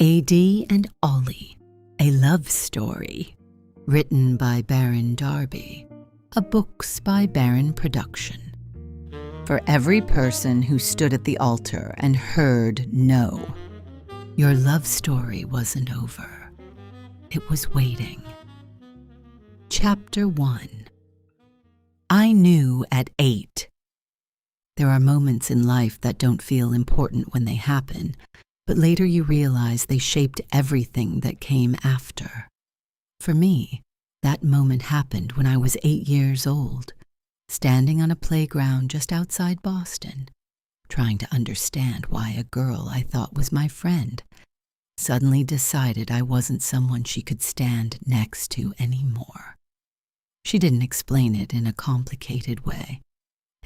AD and Ollie, a love story, written by Barron a Books by Barron production. For every person who stood at the altar and heard no, your love story wasn't over. It was waiting. Chapter 1. I knew at 8. There are moments in life that don't feel important when they happen, but later you realize they shaped everything that came after. For me, that moment happened when I was 8 years old, standing on a playground just outside Boston, trying to understand why a girl I thought was my friend suddenly decided I wasn't someone she could stand next to anymore. She didn't explain it in a complicated way,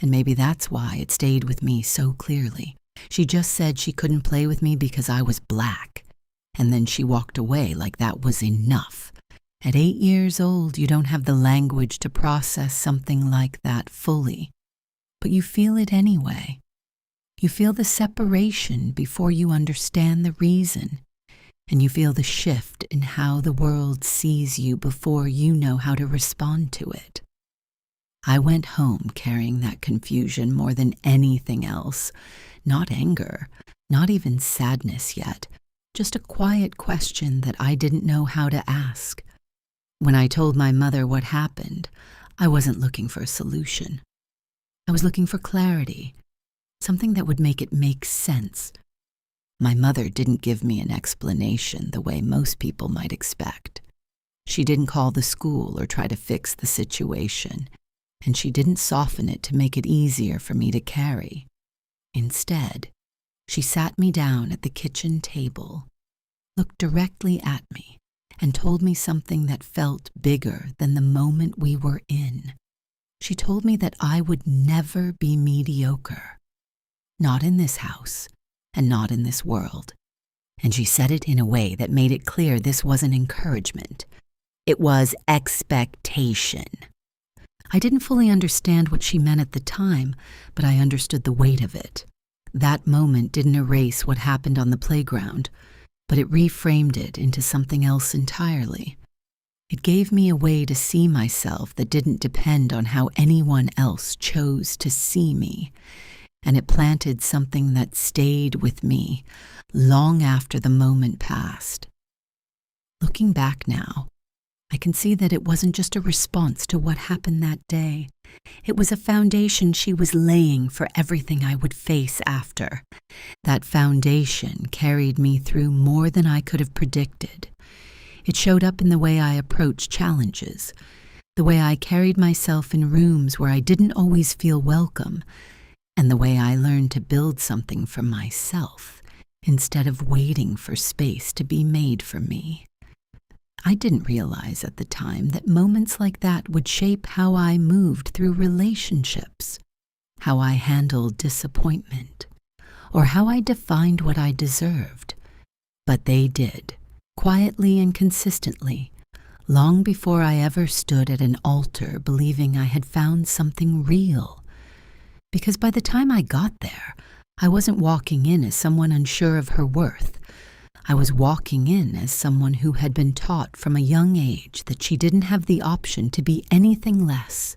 and maybe that's why it stayed with me so clearly. She just said she couldn't play with me because I was black, and then she walked away like that was enough. At 8 years old, you don't have the language to process something like that fully, but you feel it anyway. You feel the separation before you understand the reason, and you feel the shift in how the world sees you before you know how to respond to it. I went home carrying that confusion more than anything else. Not anger, not even sadness yet, just a quiet question that I didn't know how to ask. When I told my mother what happened, I wasn't looking for a solution. I was looking for clarity, something that would make it make sense. My mother didn't give me an explanation the way most people might expect. She didn't call the school or try to fix the situation, and she didn't soften it to make it easier for me to carry. Instead, she sat me down at the kitchen table, looked directly at me, and told me something that felt bigger than the moment we were in. She told me that I would never be mediocre. Not in this house, and not in this world. And she said it in a way that made it clear this wasn't encouragement. It was expectation. I didn't fully understand what she meant at the time, but I understood the weight of it. That moment didn't erase what happened on the playground, but it reframed it into something else entirely. It gave me a way to see myself that didn't depend on how anyone else chose to see me, and it planted something that stayed with me long after the moment passed. Looking back now, I can see that it wasn't just a response to what happened that day. It was a foundation she was laying for everything I would face after. That foundation carried me through more than I could have predicted. It showed up in the way I approached challenges, the way I carried myself in rooms where I didn't always feel welcome, and the way I learned to build something for myself instead of waiting for space to be made for me. I didn't realize at the time that moments like that would shape how I moved through relationships, how I handled disappointment, or how I defined what I deserved. But they did, quietly and consistently, long before I ever stood at an altar believing I had found something real. Because by the time I got there, I wasn't walking in as someone unsure of her worth. I was walking in as someone who had been taught from a young age that she didn't have the option to be anything less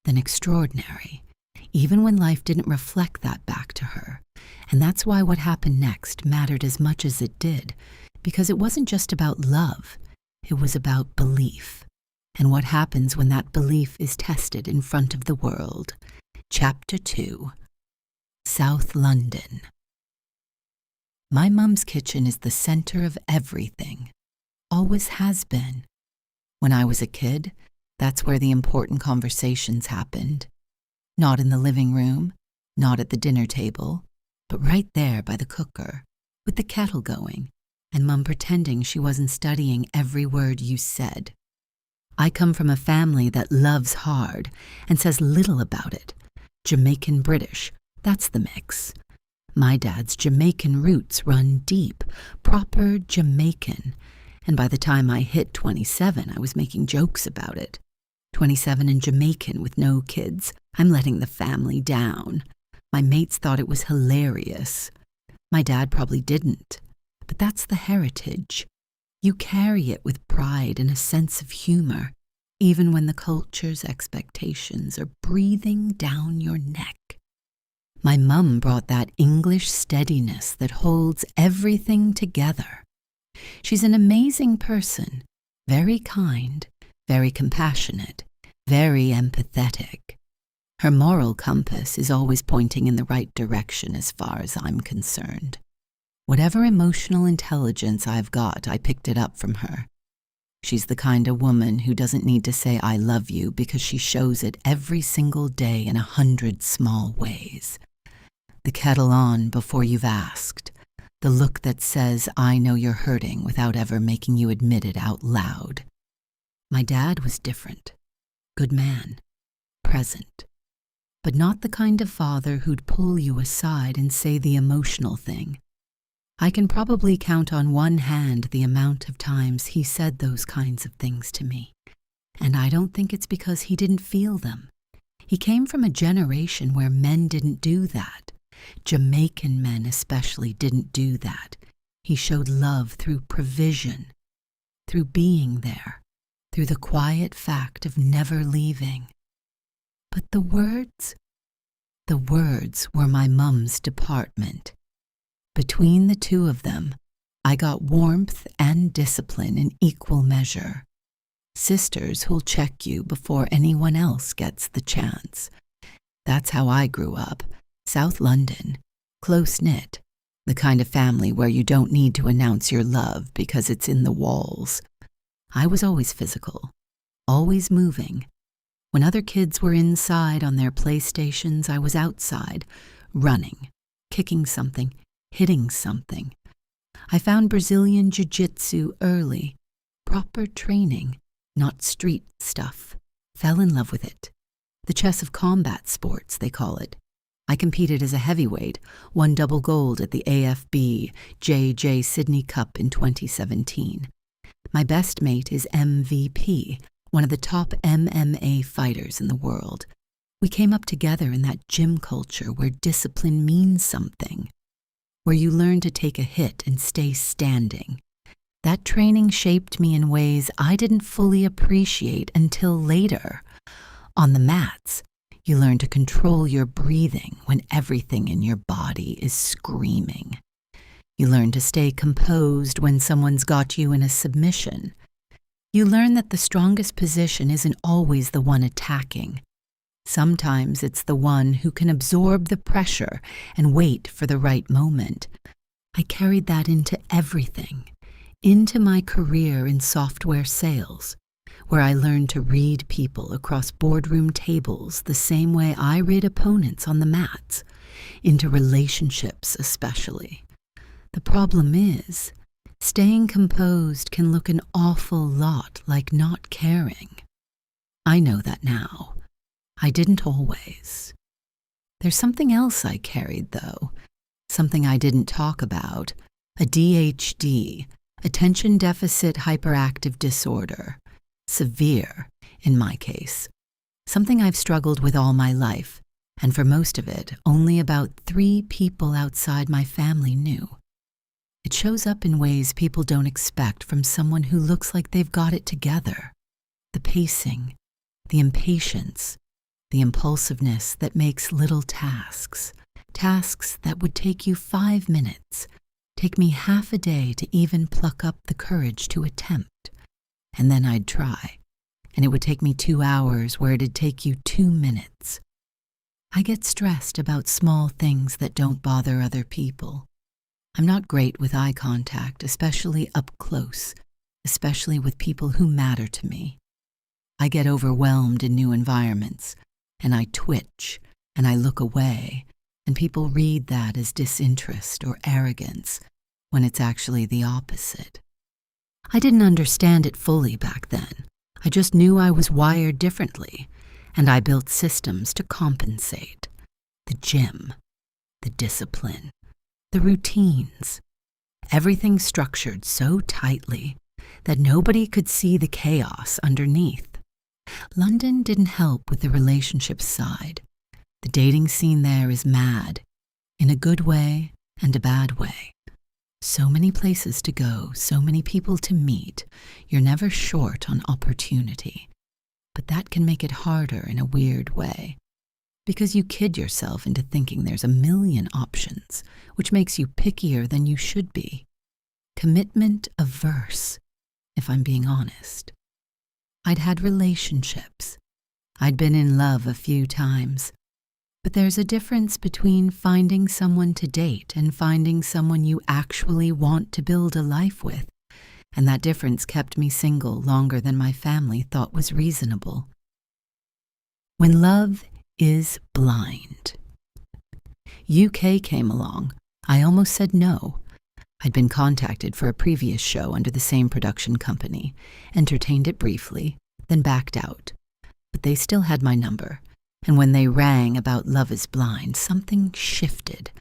than extraordinary, even when life didn't reflect that back to her. And that's why what happened next mattered as much as it did, because it wasn't just about love, it was about belief, and what happens when that belief is tested in front of the world. Chapter 2. South London. My mum's kitchen is the center of everything, always has been. When I was a kid, that's where the important conversations happened. Not in the living room, not at the dinner table, but right there by the cooker, with the kettle going, and Mum pretending she wasn't studying every word you said. I come from a family that loves hard and says little about it. Jamaican British, that's the mix. My dad's Jamaican roots run deep, proper Jamaican, and by the time I hit 27, I was making jokes about it. 27 and Jamaican with no kids, I'm letting the family down. My mates thought it was hilarious. My dad probably didn't, But that's the heritage. You carry it with pride and a sense of humor, even when the culture's expectations are breathing down your neck. My mum brought that English steadiness that holds everything together. She's an amazing person, very kind, very compassionate, very empathetic. Her moral compass is always pointing in the right direction as far as I'm concerned. Whatever emotional intelligence I've got, I picked it up from her. She's the kind of woman who doesn't need to say I love you because she shows it every single day in 100 small ways. The kettle on before you've asked. The look that says I know you're hurting without ever making you admit it out loud. My dad was different. Good man. Present. But not the kind of father who'd pull you aside and say the emotional thing. I can probably count on one hand the amount of times he said those kinds of things to me. And I don't think it's because he didn't feel them. He came from a generation where men didn't do that. Jamaican men especially didn't do that. He showed love through provision, through being there, through the quiet fact of never leaving. But the words were my mum's department. Between the two of them, I got warmth and discipline in equal measure. Sisters who'll check you before anyone else gets the chance. That's how I grew up. South London, close-knit, the kind of family where you don't need to announce your love because it's in the walls. I was always physical, always moving. When other kids were inside on their PlayStations, I was outside, running, kicking something, hitting something. I found Brazilian jiu-jitsu early, proper training, not street stuff. Fell in love with it. The chess of combat sports, they call it. I competed as a heavyweight, won double gold at the AFB JJ Sydney Cup in 2017. My best mate is MVP, one of the top MMA fighters in the world. We came up together in that gym culture where discipline means something, where you learn to take a hit and stay standing. That training shaped me in ways I didn't fully appreciate until later. On the mats, you learn to control your breathing when everything in your body is screaming. You learn to stay composed when someone's got you in a submission. You learn that the strongest position isn't always the one attacking. Sometimes it's the one who can absorb the pressure and wait for the right moment. I carried that into everything, into my career in software sales, where I learned to read people across boardroom tables the same way I read opponents on the mats, into relationships especially. The problem is, staying composed can look an awful lot like not caring. I know that now. I didn't always. There's something else I carried, though, something I didn't talk about, a DHD, attention deficit hyperactive disorder. Severe, in my case. Something I've struggled with all my life, and for most of it, only about 3 people outside my family knew. It shows up in ways people don't expect from someone who looks like they've got it together. The pacing, the impatience, the impulsiveness that makes little tasks that would take you 5 minutes, take me half a day to even pluck up the courage to attempt. And then I'd try, and it would take me 2 hours where it'd take you 2 minutes. I get stressed about small things that don't bother other people. I'm not great with eye contact, especially up close, especially with people who matter to me. I get overwhelmed in new environments, and I twitch, and I look away, and people read that as disinterest or arrogance, when it's actually the opposite. I didn't understand it fully back then. I just knew I was wired differently, and I built systems to compensate. The gym, the discipline, the routines. Everything structured so tightly that nobody could see the chaos underneath. London didn't help with the relationship side. The dating scene there is mad, in a good way and a bad way. So many places to go, so many people to meet. You're never short on opportunity. But that can make it harder in a weird way, because you kid yourself into thinking there's a million options, which makes you pickier than you should be. Commitment averse, if I'm being honest. I'd had relationships. I'd been in love a few times. But there's a difference between finding someone to date and finding someone you actually want to build a life with. And that difference kept me single longer than my family thought was reasonable. When love is blind. UK came along. I almost said no. I'd been contacted for a previous show under the same production company, entertained it briefly, then backed out. But they still had my number, and when they rang about Love is Blind, something shifted.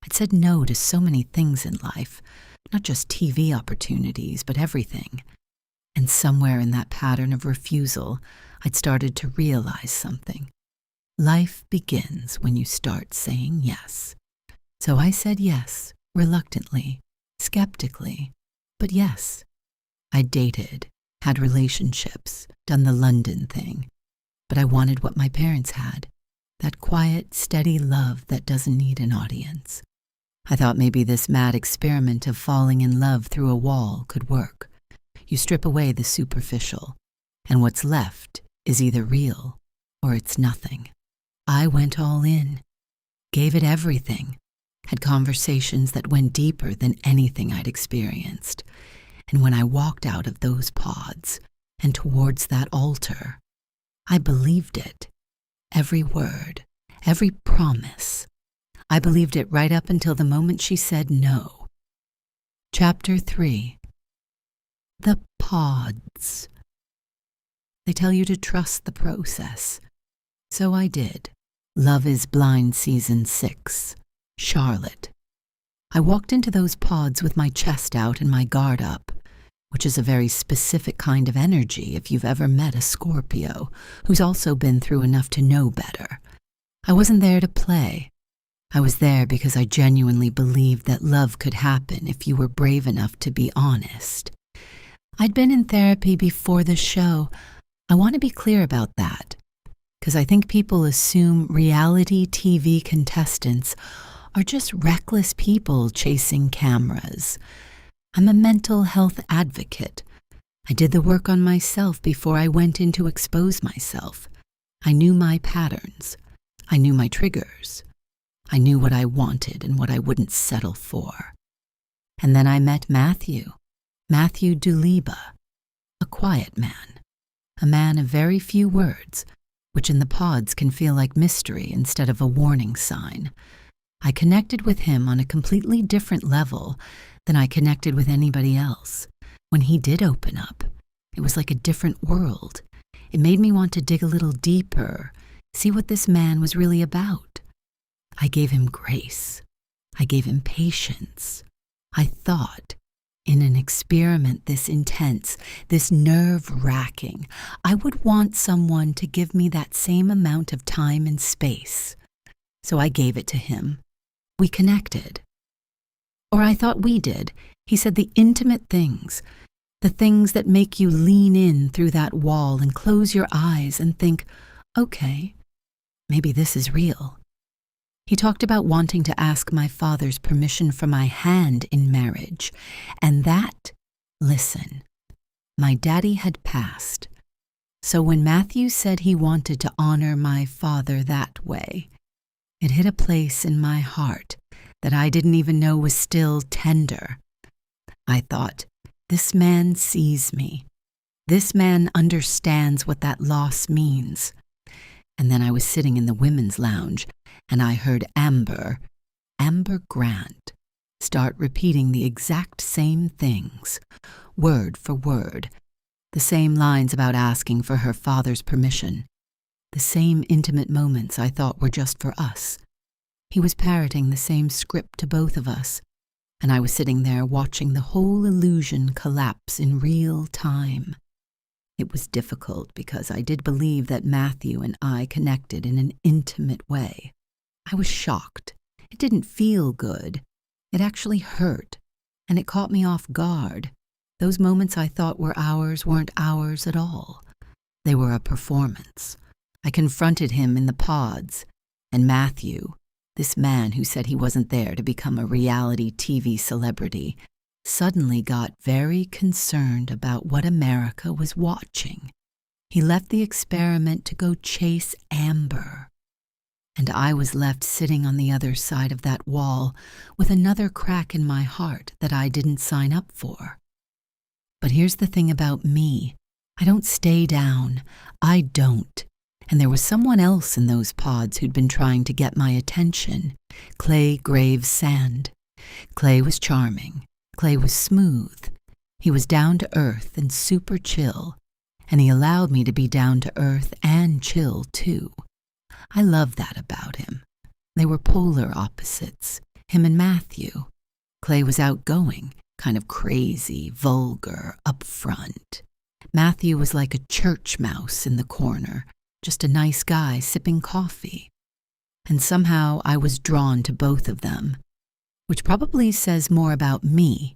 I'd said no to so many things in life, not just TV opportunities, but everything. And somewhere in that pattern of refusal, I'd started to realize something. Life begins when you start saying yes. So I said yes, reluctantly, skeptically, but yes. I dated, had relationships, done the London thing, but I wanted what my parents had, that quiet, steady love that doesn't need an audience. I thought maybe this mad experiment of falling in love through a wall could work. You strip away the superficial, and what's left is either real or it's nothing. I went all in, gave it everything, had conversations that went deeper than anything I'd experienced. And when I walked out of those pods and towards that altar, I believed it. Every word, every promise. I believed it right up until the moment she said no. Chapter 3. The pods. They tell you to trust the process. So I did. Love is Blind Season 6. Charlotte. I walked into those pods with my chest out and my guard up, which is a very specific kind of energy if you've ever met a Scorpio who's also been through enough to know better. I wasn't there to play. I was there because I genuinely believed that love could happen if you were brave enough to be honest. I'd been in therapy before the show. I want to be clear about that, because I think people assume reality TV contestants are just reckless people chasing cameras. I'm a mental health advocate. I did the work on myself before I went in to expose myself. I knew my patterns. I knew my triggers. I knew what I wanted and what I wouldn't settle for. And then I met Matthew Duliba, a quiet man, a man of very few words, which in the pods can feel like mystery instead of a warning sign. I connected with him on a completely different level than I connected with anybody else. When he did open up, it was like a different world. It made me want to dig a little deeper, see what this man was really about. I gave him grace. I gave him patience. I thought, in an experiment this intense, this nerve-wracking, I would want someone to give me that same amount of time and space. So I gave it to him. We connected. Or I thought we did. He said the intimate things, the things that make you lean in through that wall and close your eyes and think, okay, maybe this is real. He talked about wanting to ask my father's permission for my hand in marriage, and that, listen, my daddy had passed. So when Matthew said he wanted to honor my father that way, it hit a place in my heart that I didn't even know was still tender. I thought, this man sees me. This man understands what that loss means. And then I was sitting in the women's lounge, and I heard Amber Grant, start repeating the exact same things, word for word, the same lines about asking for her father's permission, the same intimate moments I thought were just for us. He was parroting the same script to both of us, and I was sitting there watching the whole illusion collapse in real time. It was difficult because I did believe that Matthew and I connected in an intimate way. I was shocked. It didn't feel good. It actually hurt. and it caught me off guard. Those moments I thought were ours weren't ours at all. They were a performance. I confronted him in the pods, and Matthew, this man who said he wasn't there to become a reality TV celebrity, suddenly got very concerned about what America was watching. He left the experiment to go chase Amber. And I was left sitting on the other side of that wall with another crack in my heart that I didn't sign up for. But here's the thing about me. I don't stay down. I don't. And there was someone else in those pods who'd been trying to get my attention. Clay Graves Sand. Clay was charming. Clay was smooth. He was down to earth and super chill. And he allowed me to be down to earth and chill, too. I loved that about him. They were polar opposites, him and Matthew. Clay was outgoing, kind of crazy, vulgar, upfront. Matthew was like a church mouse in the corner, just a nice guy sipping coffee. And somehow I was drawn to both of them, which probably says more about me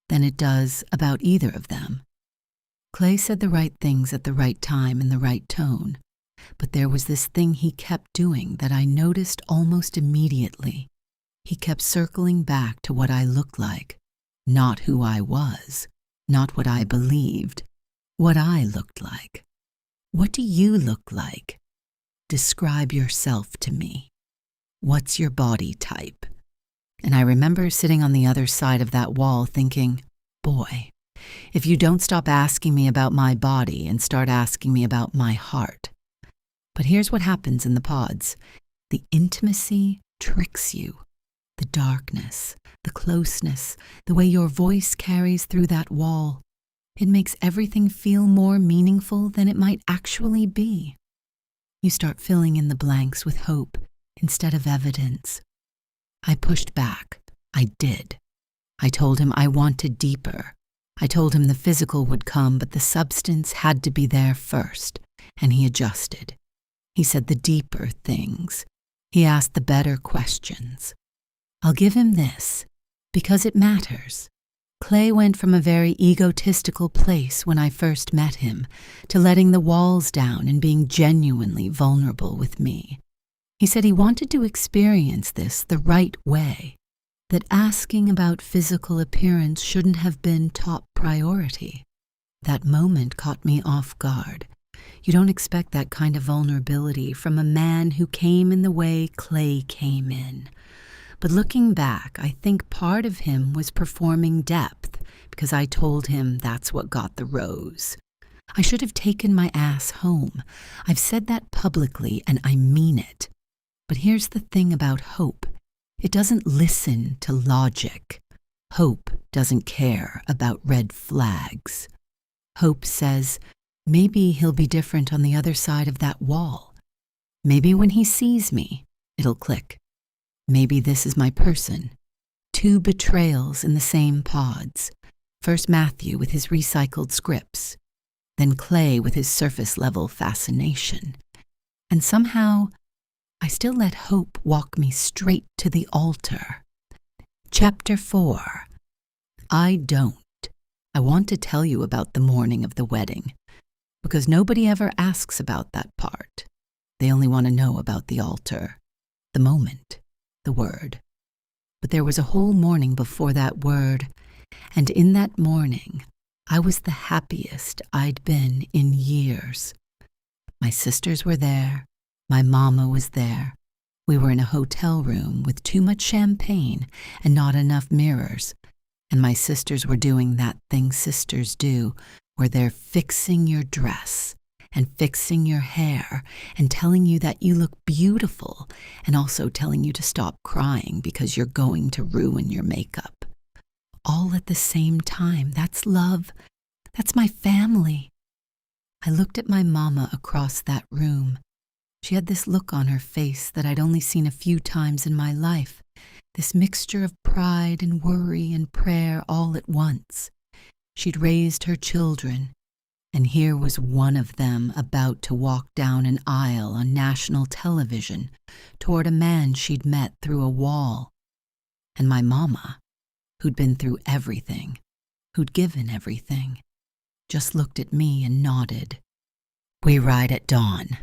than it does about either of them. Clay said the right things at the right time in the right tone, but there was this thing he kept doing that I noticed almost immediately. He kept circling back to what I looked like, not who I was, not what I believed, what I looked like. What do you look like? Describe yourself to me. What's your body type? And I remember sitting on the other side of that wall thinking, boy, if you don't stop asking me about my body and start asking me about my heart. But here's what happens in the pods. The intimacy tricks you. The darkness, the closeness, the way your voice carries through that wall. It makes everything feel more meaningful than it might actually be. You start filling in the blanks with hope instead of evidence. I pushed back. I did. I told him I wanted deeper. I told him the physical would come, but the substance had to be there first, and he adjusted. He said the deeper things. He asked the better questions. I'll give him this, because it matters. Clay went from a very egotistical place when I first met him to letting the walls down and being genuinely vulnerable with me. He said he wanted to experience this the right way, that asking about physical appearance shouldn't have been top priority. That moment caught me off guard. You don't expect that kind of vulnerability from a man who came in the way Clay came in. But looking back, I think part of him was performing depth because I told him that's what got the rose. I should have taken my ass home. I've said that publicly and I mean it. But here's the thing about hope. It doesn't listen to logic. Hope doesn't care about red flags. Hope says, maybe he'll be different on the other side of that wall. Maybe when he sees me, it'll click. Maybe this is my person. 2 betrayals in the same pods. First Matthew with his recycled scripts. Then Clay with his surface-level fascination. And somehow, I still let hope walk me straight to the altar. Chapter 4. I don't. I want to tell you about the morning of the wedding, because nobody ever asks about that part. They only want to know about the altar, the moment, the word. But there was a whole morning before that word, and in that morning, I was the happiest I'd been in years. My sisters were there. My mama was there. We were in a hotel room with too much champagne and not enough mirrors. And my sisters were doing that thing sisters do, where they're fixing your dress and fixing your hair and telling you that you look beautiful and also telling you to stop crying because you're going to ruin your makeup. All at the same time. That's love. That's my family. I looked at my mama across that room. She had this look on her face that I'd only seen a few times in my life, this mixture of pride and worry and prayer all at once. She'd raised her children, and here was one of them about to walk down an aisle on national television toward a man she'd met through a wall. And my mama, who'd been through everything, who'd given everything, just looked at me and nodded. "We ride at dawn."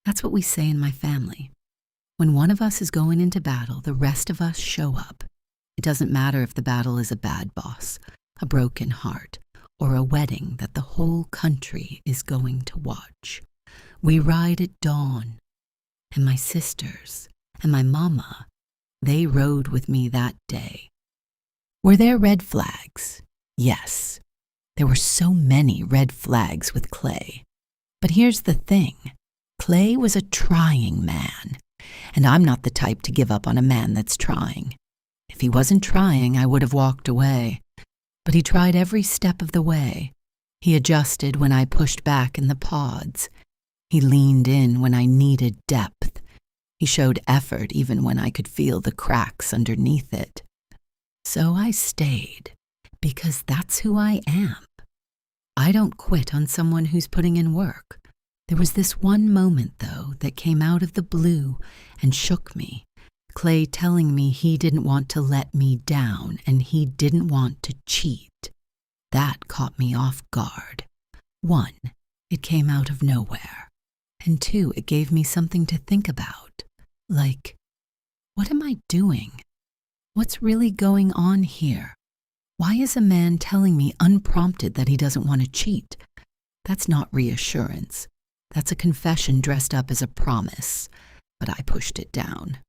That's what we say in my family. When one of us is going into battle, the rest of us show up. It doesn't matter if the battle is a bad boss, a broken heart, or a wedding that the whole country is going to watch. We ride at dawn. And my sisters and my mama, they rode with me that day. Were there red flags? Yes. There were so many red flags with Clay. But here's the thing. Clay was a trying man, and I'm not the type to give up on a man that's trying. If he wasn't trying, I would have walked away. But he tried every step of the way. He adjusted when I pushed back in the pods. He leaned in when I needed depth. He showed effort even when I could feel the cracks underneath it. So I stayed, because that's who I am. I don't quit on someone who's putting in work. There was this one moment, though, that came out of the blue and shook me. Clay telling me he didn't want to let me down and he didn't want to cheat. That caught me off guard. 1, it came out of nowhere. And 2, it gave me something to think about. Like, what am I doing? What's really going on here? Why is a man telling me unprompted that he doesn't want to cheat? That's not reassurance. That's a confession dressed up as a promise. But I pushed it down.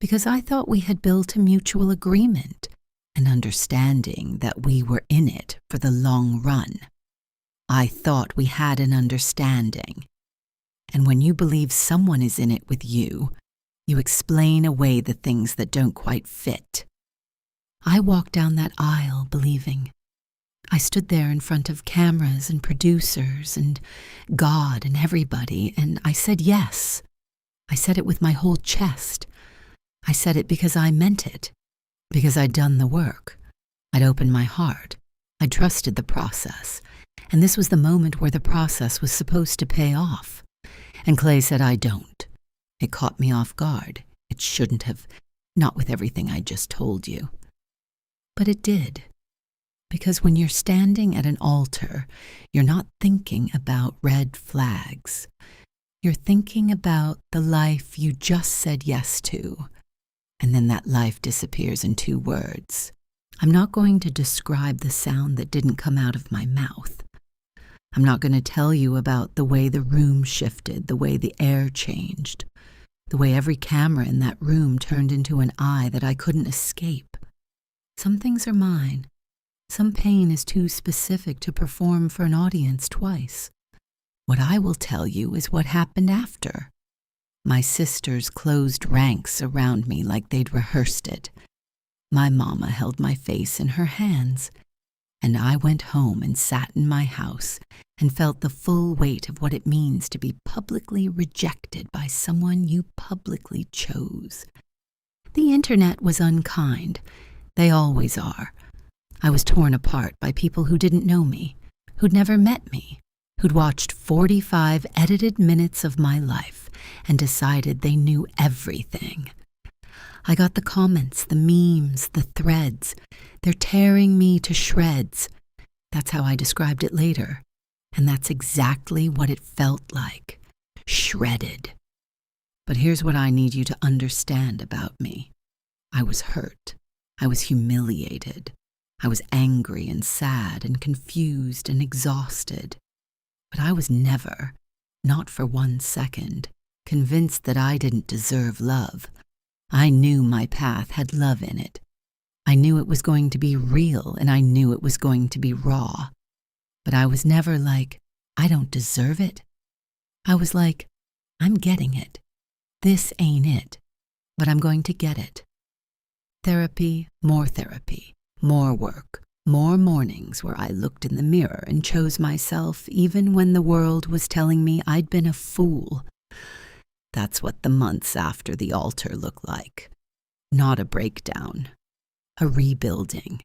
Because I thought we had built a mutual agreement, an understanding that we were in it for the long run. I thought we had an understanding. And when you believe someone is in it with you, you explain away the things that don't quite fit. I walked down that aisle believing. I stood there in front of cameras and producers and God and everybody, and I said yes. I said it with my whole chest. I said it because I meant it, because I'd done the work. I'd opened my heart. I trusted the process, and this was the moment where the process was supposed to pay off. And Clay said, I don't. It caught me off guard. It shouldn't have, not with everything I just told you. But it did. Because when you're standing at an altar, you're not thinking about red flags. You're thinking about the life you just said yes to. And then that life disappears in 2 words. I'm not going to describe the sound that didn't come out of my mouth. I'm not going to tell you about the way the room shifted, the way the air changed, the way every camera in that room turned into an eye that I couldn't escape. Some things are mine. Some pain is too specific to perform for an audience twice. What I will tell you is what happened after. My sisters closed ranks around me like they'd rehearsed it. My mama held my face in her hands, and I went home and sat in my house and felt the full weight of what it means to be publicly rejected by someone you publicly chose. The internet was unkind. They always are. I was torn apart by people who didn't know me, who'd never met me, who'd watched 45 edited minutes of my life and decided they knew everything. I got the comments, the memes, the threads. They're tearing me to shreds. That's how I described it later. And that's exactly what it felt like. Shredded. But here's what I need you to understand about me. I was hurt. I was humiliated. I was angry and sad and confused and exhausted. But I was never, not for 1 second, convinced that I didn't deserve love. I knew my path had love in it. I knew it was going to be real, and I knew it was going to be raw. But I was never like, I don't deserve it. I was like, I'm getting it. This ain't it, but I'm going to get it. Therapy, more work, more mornings where I looked in the mirror and chose myself even when the world was telling me I'd been a fool. That's what the months after the altar looked like. Not a breakdown, a rebuilding.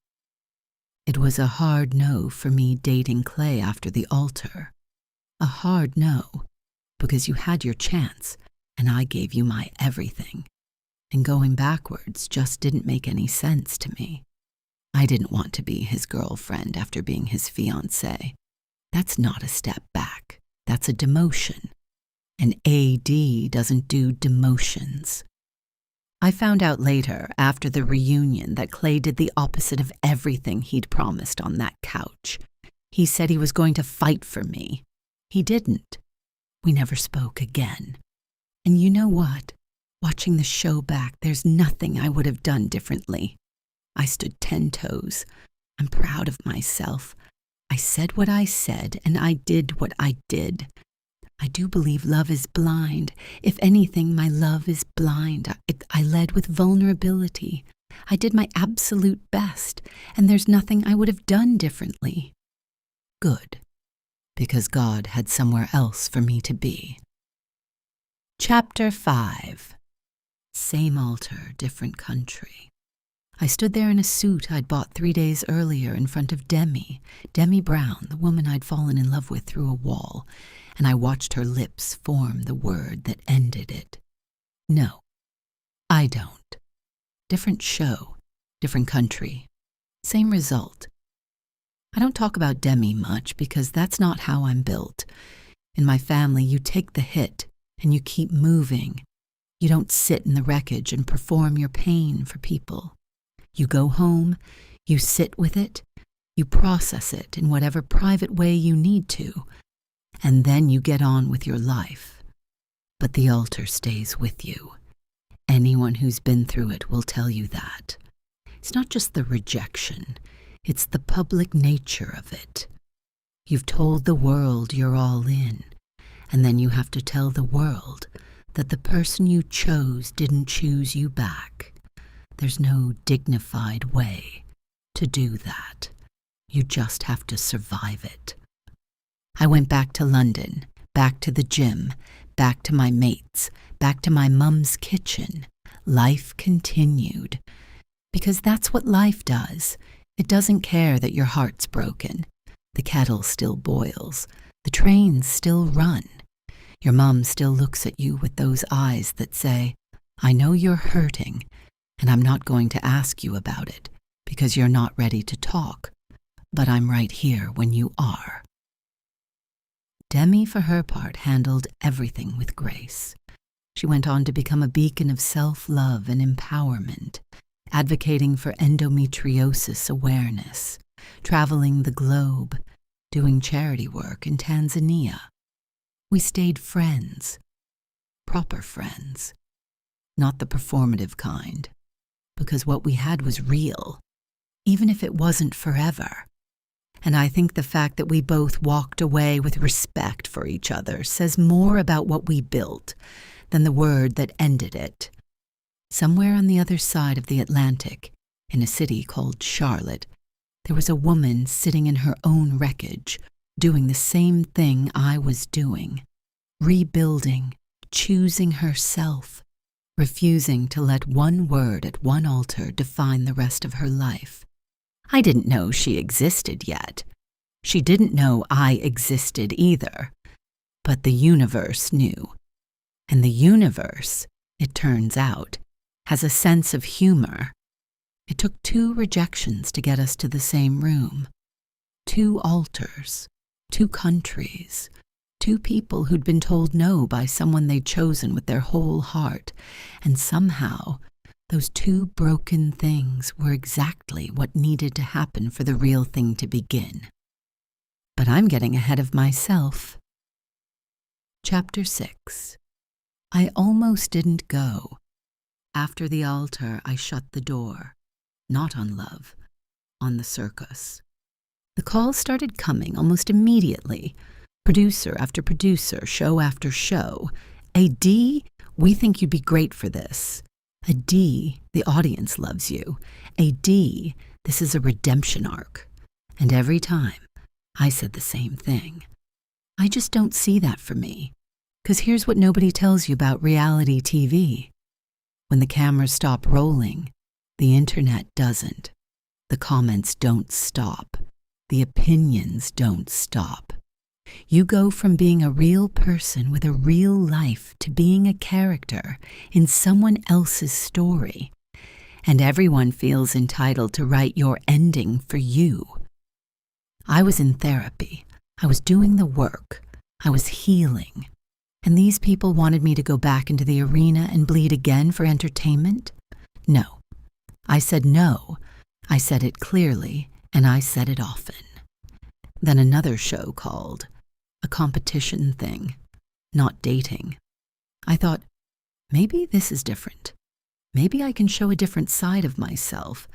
It was a hard no for me dating Clay after the altar. A hard no, because you had your chance and I gave you my everything. And going backwards just didn't make any sense to me. I didn't want to be his girlfriend after being his fiancée. That's not a step back. That's a demotion. And AD doesn't do demotions. I found out later, after the reunion, that Clay did the opposite of everything he'd promised on that couch. He said he was going to fight for me. He didn't. We never spoke again. And you know what? Watching the show back, there's nothing I would have done differently. I stood 10 toes. I'm proud of myself. I said what I said, and I did what I did. I do believe love is blind. If anything, my love is blind. I led with vulnerability. I did my absolute best, and there's nothing I would have done differently. Good, because God had somewhere else for me to be. Chapter 5. Same altar, different country. I stood there in a suit I'd bought 3 days earlier in front of Demi Brown, the woman I'd fallen in love with through a wall, and I watched her lips form the word that ended it. No, I don't. Different show, different country, same result. I don't talk about Demi much because that's not how I'm built. In my family, you take the hit and you keep moving. You don't sit in the wreckage and perform your pain for people. You go home, you sit with it, you process it in whatever private way you need to, and then you get on with your life. But the altar stays with you. Anyone who's been through it will tell you that. It's not just the rejection, it's the public nature of it. You've told the world you're all in, and then you have to tell the world that the person you chose didn't choose you back. There's no dignified way to do that. You just have to survive it. I went back to London, back to the gym, back to my mates, back to my mum's kitchen. Life continued. Because that's what life does. It doesn't care that your heart's broken. The kettle still boils. The trains still run. Your mum still looks at you with those eyes that say, I know you're hurting, and I'm not going to ask you about it because you're not ready to talk, but I'm right here when you are. Demi, for her part, handled everything with grace. She went on to become a beacon of self-love and empowerment, advocating for endometriosis awareness, traveling the globe, doing charity work in Tanzania. We stayed friends, proper friends, not the performative kind, because what we had was real, even if it wasn't forever. And I think the fact that we both walked away with respect for each other says more about what we built than the word that ended it. Somewhere on the other side of the Atlantic, in a city called Charlotte, there was a woman sitting in her own wreckage, doing the same thing I was doing, rebuilding, choosing herself, refusing to let one word at one altar define the rest of her life. I didn't know she existed yet. She didn't know I existed either. But the universe knew. And the universe, it turns out, has a sense of humor. It took 2 rejections to get us to the same room. 2 altars, 2 countries, 2 people who'd been told no by someone they'd chosen with their whole heart, and somehow those 2 broken things were exactly what needed to happen for the real thing to begin. But I'm getting ahead of myself. Chapter 6. I almost didn't go. After the altar, I shut the door. Not on love, on the circus. The calls started coming almost immediately. Producer after producer, show after show. AD, we think you'd be great for this. AD, the audience loves you. AD, this is a redemption arc. And every time, I said the same thing. I just don't see that for me. 'Cause here's what nobody tells you about reality TV. When the cameras stop rolling, the internet doesn't. The comments don't stop. The opinions don't stop. You go from being a real person with a real life to being a character in someone else's story. and everyone feels entitled to write your ending for you. I was in therapy. I was doing the work. I was healing. And these people wanted me to go back into the arena and bleed again for entertainment? No. I said no. I said it clearly, and I said it often. Then another show called. A competition thing. Not dating. I thought, maybe this is different. Maybe I can show a different side of myself.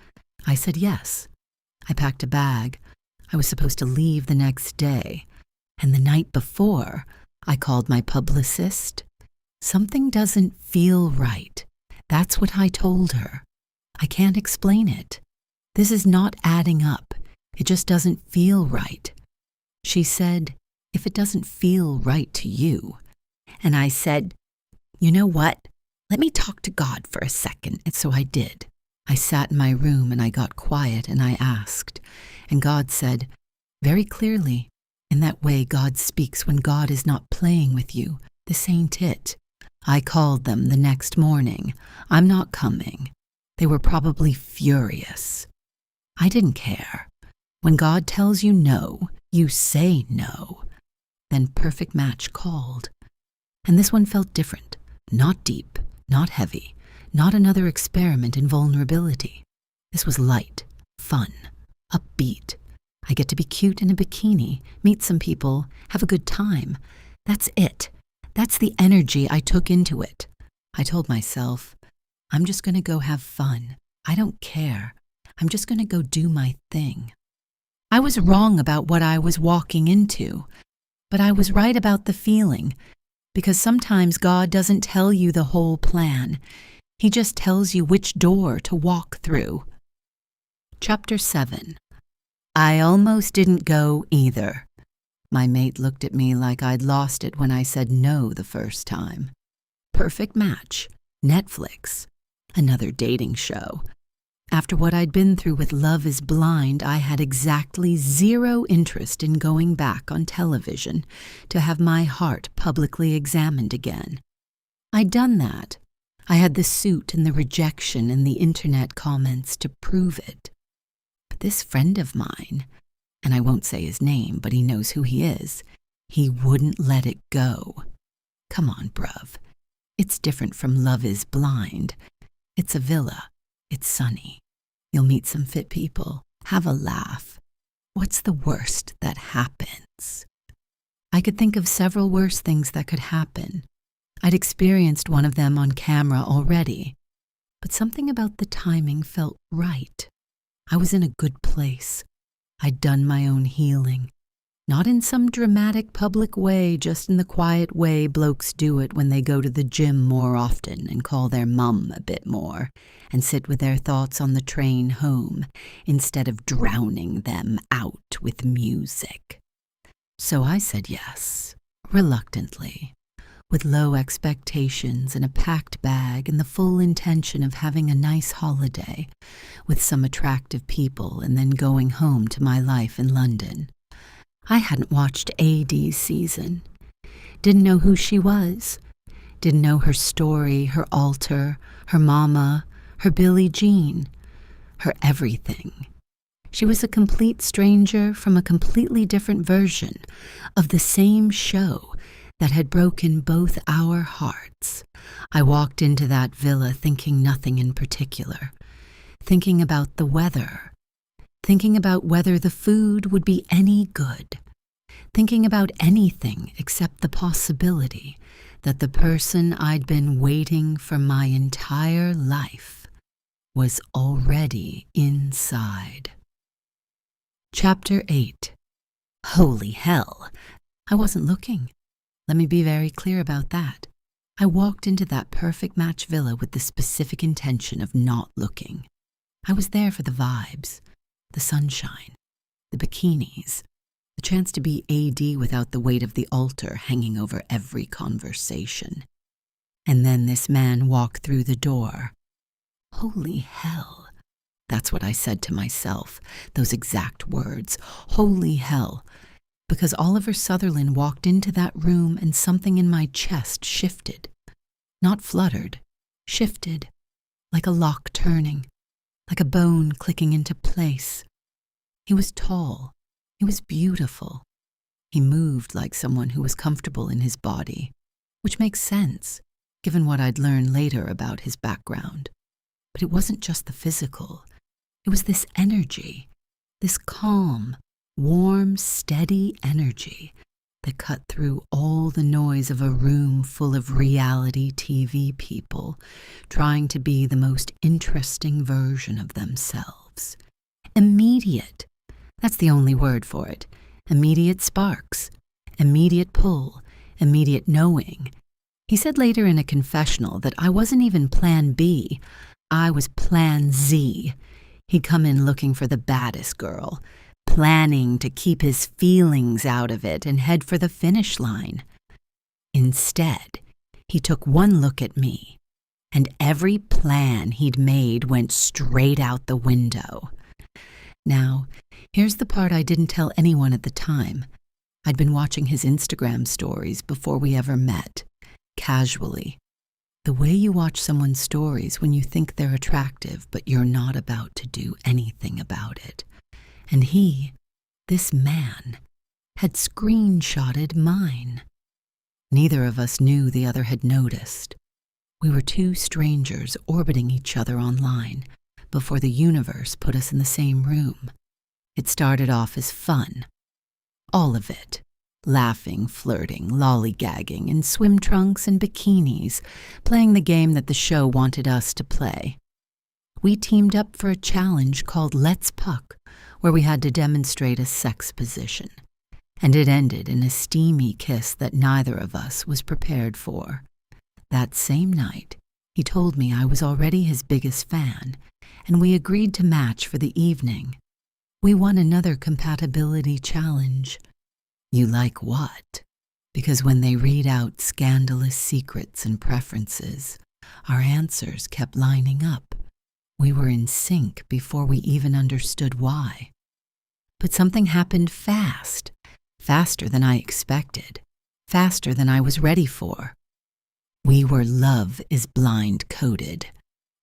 I said yes. I packed a bag. I was supposed to leave the next day. And the night before, I called my publicist. Something doesn't feel right. That's what I told her. I can't explain it. This is not adding up. It just doesn't feel right. She said, if it doesn't feel right to you. And I said, you know what? Let me talk to God for a second. And so I did. I sat in my room and I got quiet and I asked. And God said, very clearly, in that way God speaks when God is not playing with you. This ain't it. I called them the next morning. I'm not coming. They were probably furious. I didn't care. When God tells you no, you say no. Then Perfect Match called. And this one felt different. Not deep, not heavy, not another experiment in vulnerability. This was light, fun, upbeat. I get to be cute in a bikini, meet some people, have a good time. That's it. That's the energy I took into it. I told myself, I'm just going to go have fun. I don't care. I'm just going to go do my thing. I was wrong about what I was walking into, but I was right about the feeling, because sometimes God doesn't tell you the whole plan. He just tells you which door to walk through. Chapter 7. I almost didn't go either. My mate looked at me like I'd lost it when I said no the first time. Perfect Match, Netflix, another dating show. After what I'd been through with Love is Blind, I had exactly zero interest in going back on television to have my heart publicly examined again. I'd done that. I had the suit and the rejection and the internet comments to prove it. But this friend of mine, and I won't say his name, but he knows who he is, he wouldn't let it go. Come on, bruv. It's different from Love is Blind. It's a villa. It's sunny. You'll meet some fit people. Have a laugh. What's the worst that happens? I could think of several worse things that could happen. I'd experienced one of them on camera already. But something about the timing felt right. I was in a good place. I'd done my own healing. Not in some dramatic public way, just in the quiet way blokes do it when they go to the gym more often and call their mum a bit more and sit with their thoughts on the train home instead of drowning them out with music. So I said yes, reluctantly, with low expectations and a packed bag and the full intention of having a nice holiday with some attractive people and then going home to my life in London. I hadn't watched AD's season. Didn't know who she was. Didn't know her story, her altar, her mama, her Billie Jean, her everything. She was a complete stranger from a completely different version of the same show that had broken both our hearts. I walked into that villa thinking nothing in particular, thinking about the weather, thinking about whether the food would be any good, thinking about anything except the possibility that the person I'd been waiting for my entire life was already inside. Chapter 8. Holy hell! I wasn't looking. Let me be very clear about that. I walked into that Perfect Match villa with the specific intention of not looking. I was there for the vibes, the sunshine, the bikinis, the chance to be AD without the weight of the altar hanging over every conversation. And then this man walked through the door. Holy hell. That's what I said to myself, those exact words. Holy hell. Because Oliver Sutherland walked into that room and something in my chest shifted. Not fluttered, shifted, like a lock turning. like a bone clicking into place. He was tall. He was beautiful. He moved like someone who was comfortable in his body, which makes sense, given what I'd learned later about his background. But it wasn't just the physical. It was this energy, this calm, warm, steady energy that cut through all the noise of a room full of reality TV people trying to be the most interesting version of themselves. Immediate. That's the only word for it. Immediate sparks. Immediate pull. Immediate knowing. He said later in a confessional that I wasn't even Plan B. I was Plan Z. He'd come in looking for the baddest girl, planning to keep his feelings out of it and head for the finish line. Instead, he took one look at me, and every plan he'd made went straight out the window. Now, here's the part I didn't tell anyone at the time. I'd been watching his Instagram stories before we ever met, casually. The way you watch someone's stories when you think they're attractive but you're not about to do anything about it. And he, this man, had screenshotted mine. Neither of us knew the other had noticed. We were two strangers orbiting each other online before the universe put us in the same room. It started off as fun. All of it. Laughing, flirting, lollygagging, in swim trunks and bikinis, playing the game that the show wanted us to play. We teamed up for a challenge called Let's Puck, where we had to demonstrate a sex position, and it ended in a steamy kiss that neither of us was prepared for. That same night, he told me I was already his biggest fan, and we agreed to match for the evening. We won another compatibility challenge. You like what? Because when they read out scandalous secrets and preferences, our answers kept lining up. We were in sync before we even understood why. But something happened fast, faster than I expected, faster than I was ready for. We were love is blind coded.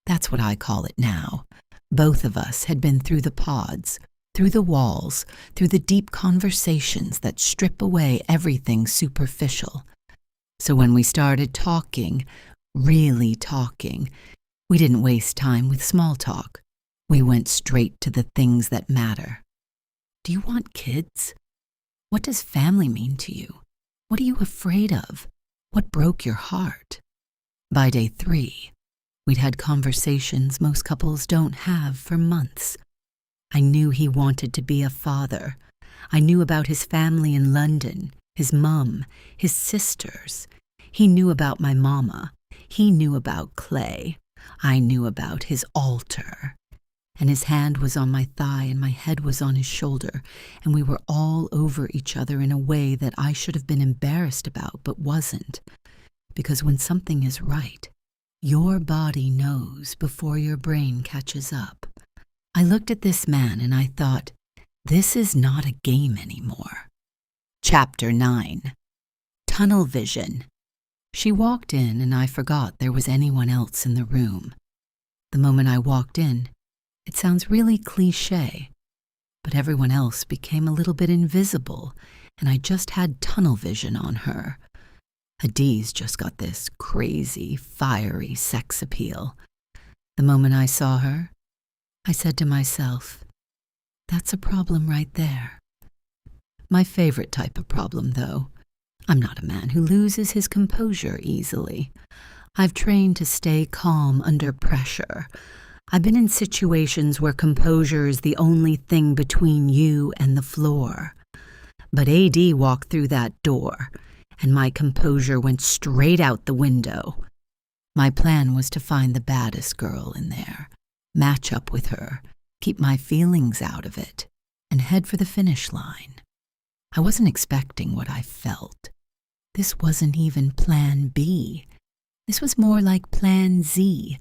That's what I call it now. Both of us had been through the pods, through the walls, through the deep conversations that strip away everything superficial. So when we started talking, really talking, we didn't waste time with small talk. We went straight to the things that matter. Do you want kids? What does family mean to you? What are you afraid of? What broke your heart? By day 3, we'd had conversations most couples don't have for months. I knew he wanted to be a father. I knew about his family in London, his mum, his sisters. He knew about my mama. He knew about Clay. I knew about his altar. And his hand was on my thigh and my head was on his shoulder, and we were all over each other in a way that I should have been embarrassed about but wasn't. Because when something is right, your body knows before your brain catches up. I looked at this man and I thought, this is not a game anymore. Chapter 9. Tunnel Vision. She walked in and I forgot there was anyone else in the room. The moment I walked in, it sounds really cliché, but everyone else became a little bit invisible and I just had tunnel vision on her. Hadid's just got this crazy, fiery sex appeal. The moment I saw her, I said to myself, that's a problem right there. My favorite type of problem, though. I'm not a man who loses his composure easily. I've trained to stay calm under pressure. I've been in situations where composure is the only thing between you and the floor. But AD walked through that door, and my composure went straight out the window. My plan was to find the baddest girl in there, match up with her, keep my feelings out of it, and head for the finish line. I wasn't expecting what I felt. This wasn't even Plan B. This was more like Plan Z.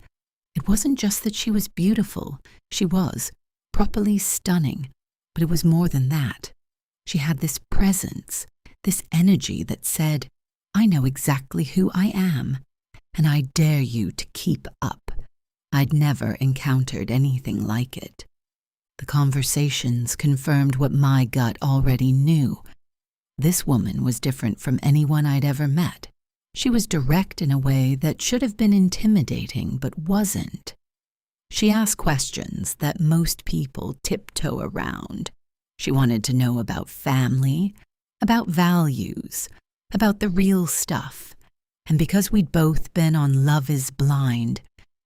It wasn't just that she was beautiful. She was, properly stunning, but it was more than that. She had this presence, this energy that said, I know exactly who I am, and I dare you to keep up. I'd never encountered anything like it. The conversations confirmed what my gut already knew. This woman was different from anyone I'd ever met. She was direct in a way that should have been intimidating but wasn't. She asked questions that most people tiptoe around. She wanted to know about family, about values, about the real stuff. And because we'd both been on Love is Blind,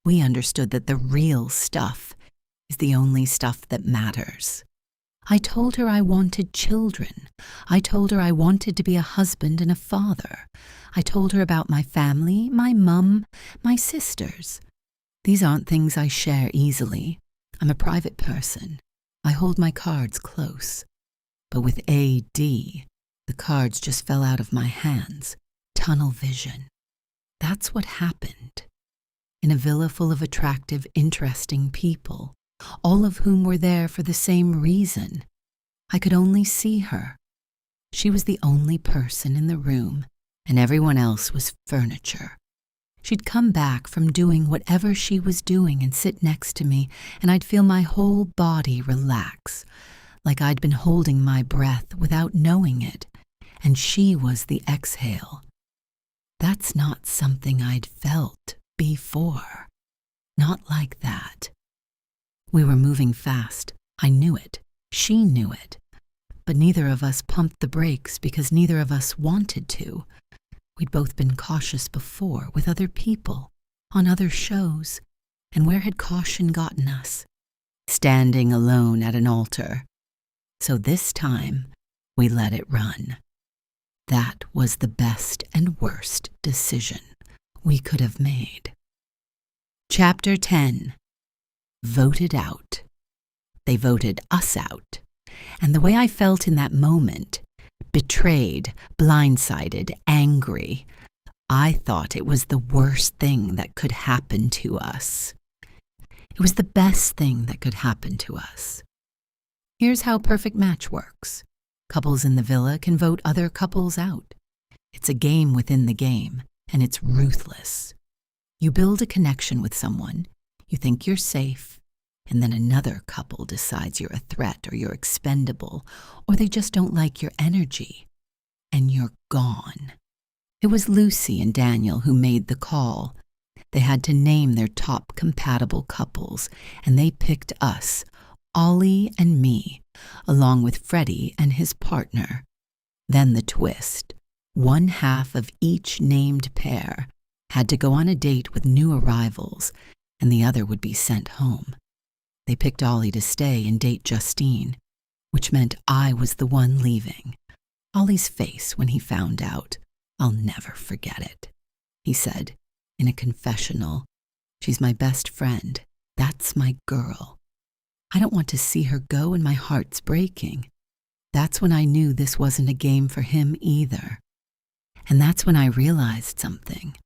we understood that the real stuff is the only stuff that matters. I told her I wanted children. I told her I wanted to be a husband and a father. I told her about my family, my mum, my sisters. These aren't things I share easily. I'm a private person. I hold my cards close. But with AD, the cards just fell out of my hands. Tunnel vision. That's what happened. In a villa full of attractive, interesting people, all of whom were there for the same reason, I could only see her. She was the only person in the room, and everyone else was furniture. She'd come back from doing whatever she was doing and sit next to me, and I'd feel my whole body relax, like I'd been holding my breath without knowing it, and she was the exhale. That's not something I'd felt before. Not like that. We were moving fast. I knew it. She knew it. But neither of us pumped the brakes because neither of us wanted to. We'd both been cautious before with other people, on other shows. And where had caution gotten us? Standing alone at an altar. So this time, we let it run. That was the best and worst decision we could have made. Chapter 10. Voted out. They voted us out. And the way I felt in that moment, betrayed, blindsided, angry, I thought it was the worst thing that could happen to us. It was the best thing that could happen to us. Here's how Perfect Match works. Couples in the villa can vote other couples out. It's a game within the game, and it's ruthless. You build a connection with someone, you think you're safe, and then another couple decides you're a threat or you're expendable, or they just don't like your energy, and you're gone. It was Lucy and Daniel who made the call. They had to name their top compatible couples, and they picked us, Ollie and me, along with Freddie and his partner. Then the twist. One half of each named pair had to go on a date with new arrivals, and the other would be sent home. They picked Ollie to stay and date Justine, which meant I was the one leaving. Ollie's face when he found out, I'll never forget it. He said, in a confessional, "She's my best friend. That's my girl. I don't want to see her go and my heart's breaking." That's when I knew this wasn't a game for him either. And that's when I realized something.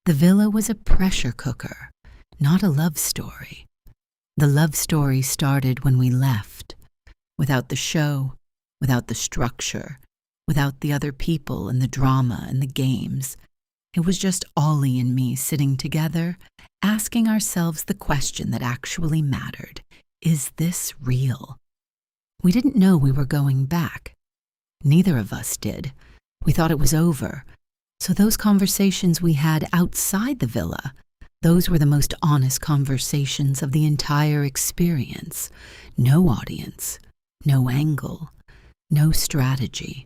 The villa was a pressure cooker, not a love story. The love story started when we left, without the show, without the structure, without the other people and the drama and the games. It was just Ollie and me sitting together, asking ourselves the question that actually mattered. Is this real? We didn't know we were going back. Neither of us did. We thought it was over. So those conversations we had outside the villa, those were the most honest conversations of the entire experience. No audience, no angle, no strategy.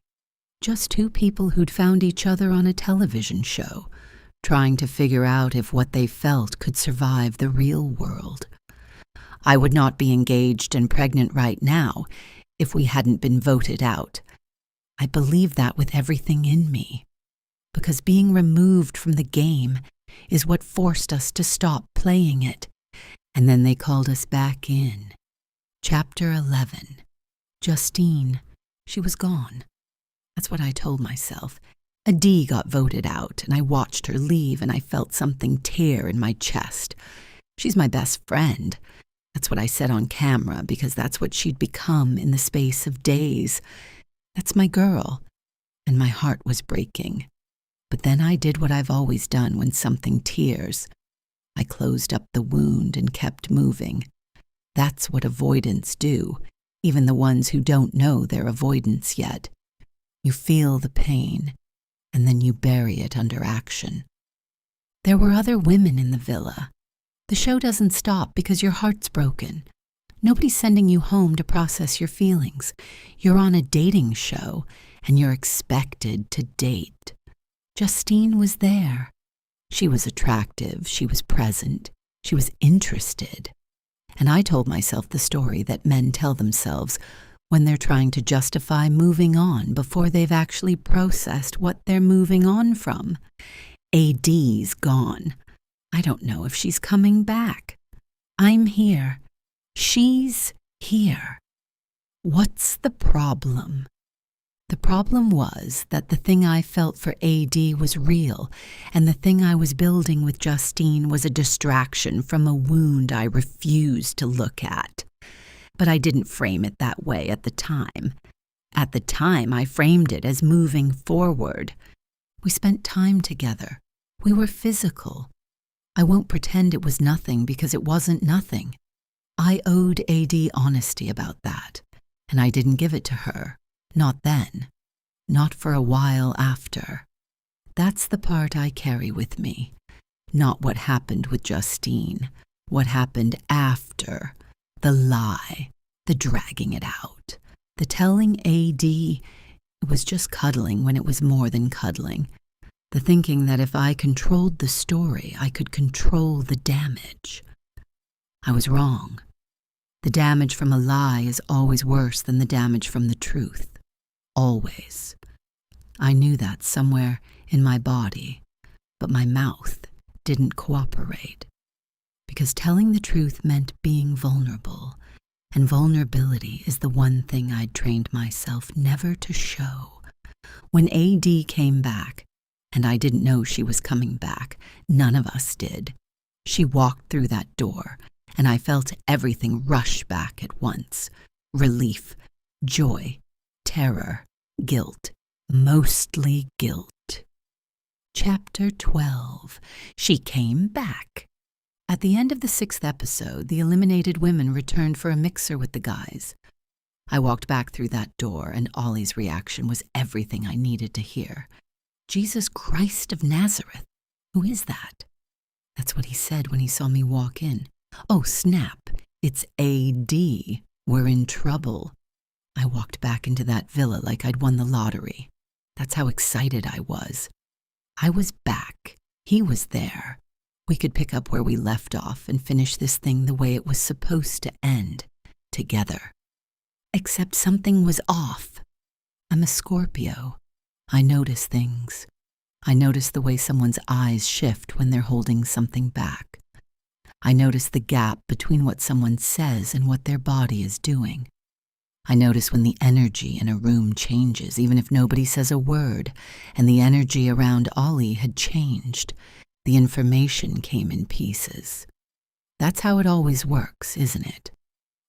Just two people who'd found each other on a television show, trying to figure out if what they felt could survive the real world. I would not be engaged and pregnant right now if we hadn't been voted out. I believe that with everything in me, because being removed from the game is what forced us to stop playing it, and then they called us back in. Chapter 11. Justine, she was gone. That's what I told myself. AD got voted out, and I watched her leave, and I felt something tear in my chest. She's my best friend. That's what I said on camera, because that's what she'd become in the space of days. That's my girl, and my heart was breaking. But then I did what I've always done when something tears. I closed up the wound and kept moving. That's what avoidants do, even the ones who don't know their avoidance yet. You feel the pain, and then you bury it under action. There were other women in the villa. The show doesn't stop because your heart's broken. Nobody's sending you home to process your feelings. You're on a dating show, and you're expected to date. Justine was there. She was attractive, she was present, she was interested. And I told myself the story that men tell themselves when they're trying to justify moving on before they've actually processed what they're moving on from. AD's gone. I don't know if she's coming back. I'm here. She's here. What's the problem? The problem was that the thing I felt for AD was real, and the thing I was building with Justine was a distraction from a wound I refused to look at. But I didn't frame it that way at the time. At the time, I framed it as moving forward. We spent time together. We were physical. I won't pretend it was nothing because it wasn't nothing. I owed AD honesty about that, and I didn't give it to her. Not then. Not for a while after. That's the part I carry with me. Not what happened with Justine. What happened after. The lie. The dragging it out. The telling AD it was just cuddling when it was more than cuddling. The thinking that if I controlled the story, I could control the damage. I was wrong. The damage from a lie is always worse than the damage from the truth. Always. I knew that somewhere in my body, but my mouth didn't cooperate. Because telling the truth meant being vulnerable, and vulnerability is the one thing I'd trained myself never to show. When AD came back, and I didn't know she was coming back, none of us did. She walked through that door, and I felt everything rush back at once. Relief, joy, terror, guilt, mostly guilt. Chapter 12. She came back. At the end of the 6th episode, the eliminated women returned for a mixer with the guys. I walked back through that door, and Ollie's reaction was everything I needed to hear. Jesus Christ of Nazareth, who is that? That's what he said when he saw me walk in. Oh, snap, it's AD. We're in trouble. I walked back into that villa like I'd won the lottery. That's how excited I was. I was back. He was there. We could pick up where we left off and finish this thing the way it was supposed to end, together. Except something was off. I'm a Scorpio. I notice things. I notice the way someone's eyes shift when they're holding something back. I notice the gap between what someone says and what their body is doing. I notice when the energy in a room changes, even if nobody says a word, and the energy around Ollie had changed. The information came in pieces. That's how it always works, isn't it?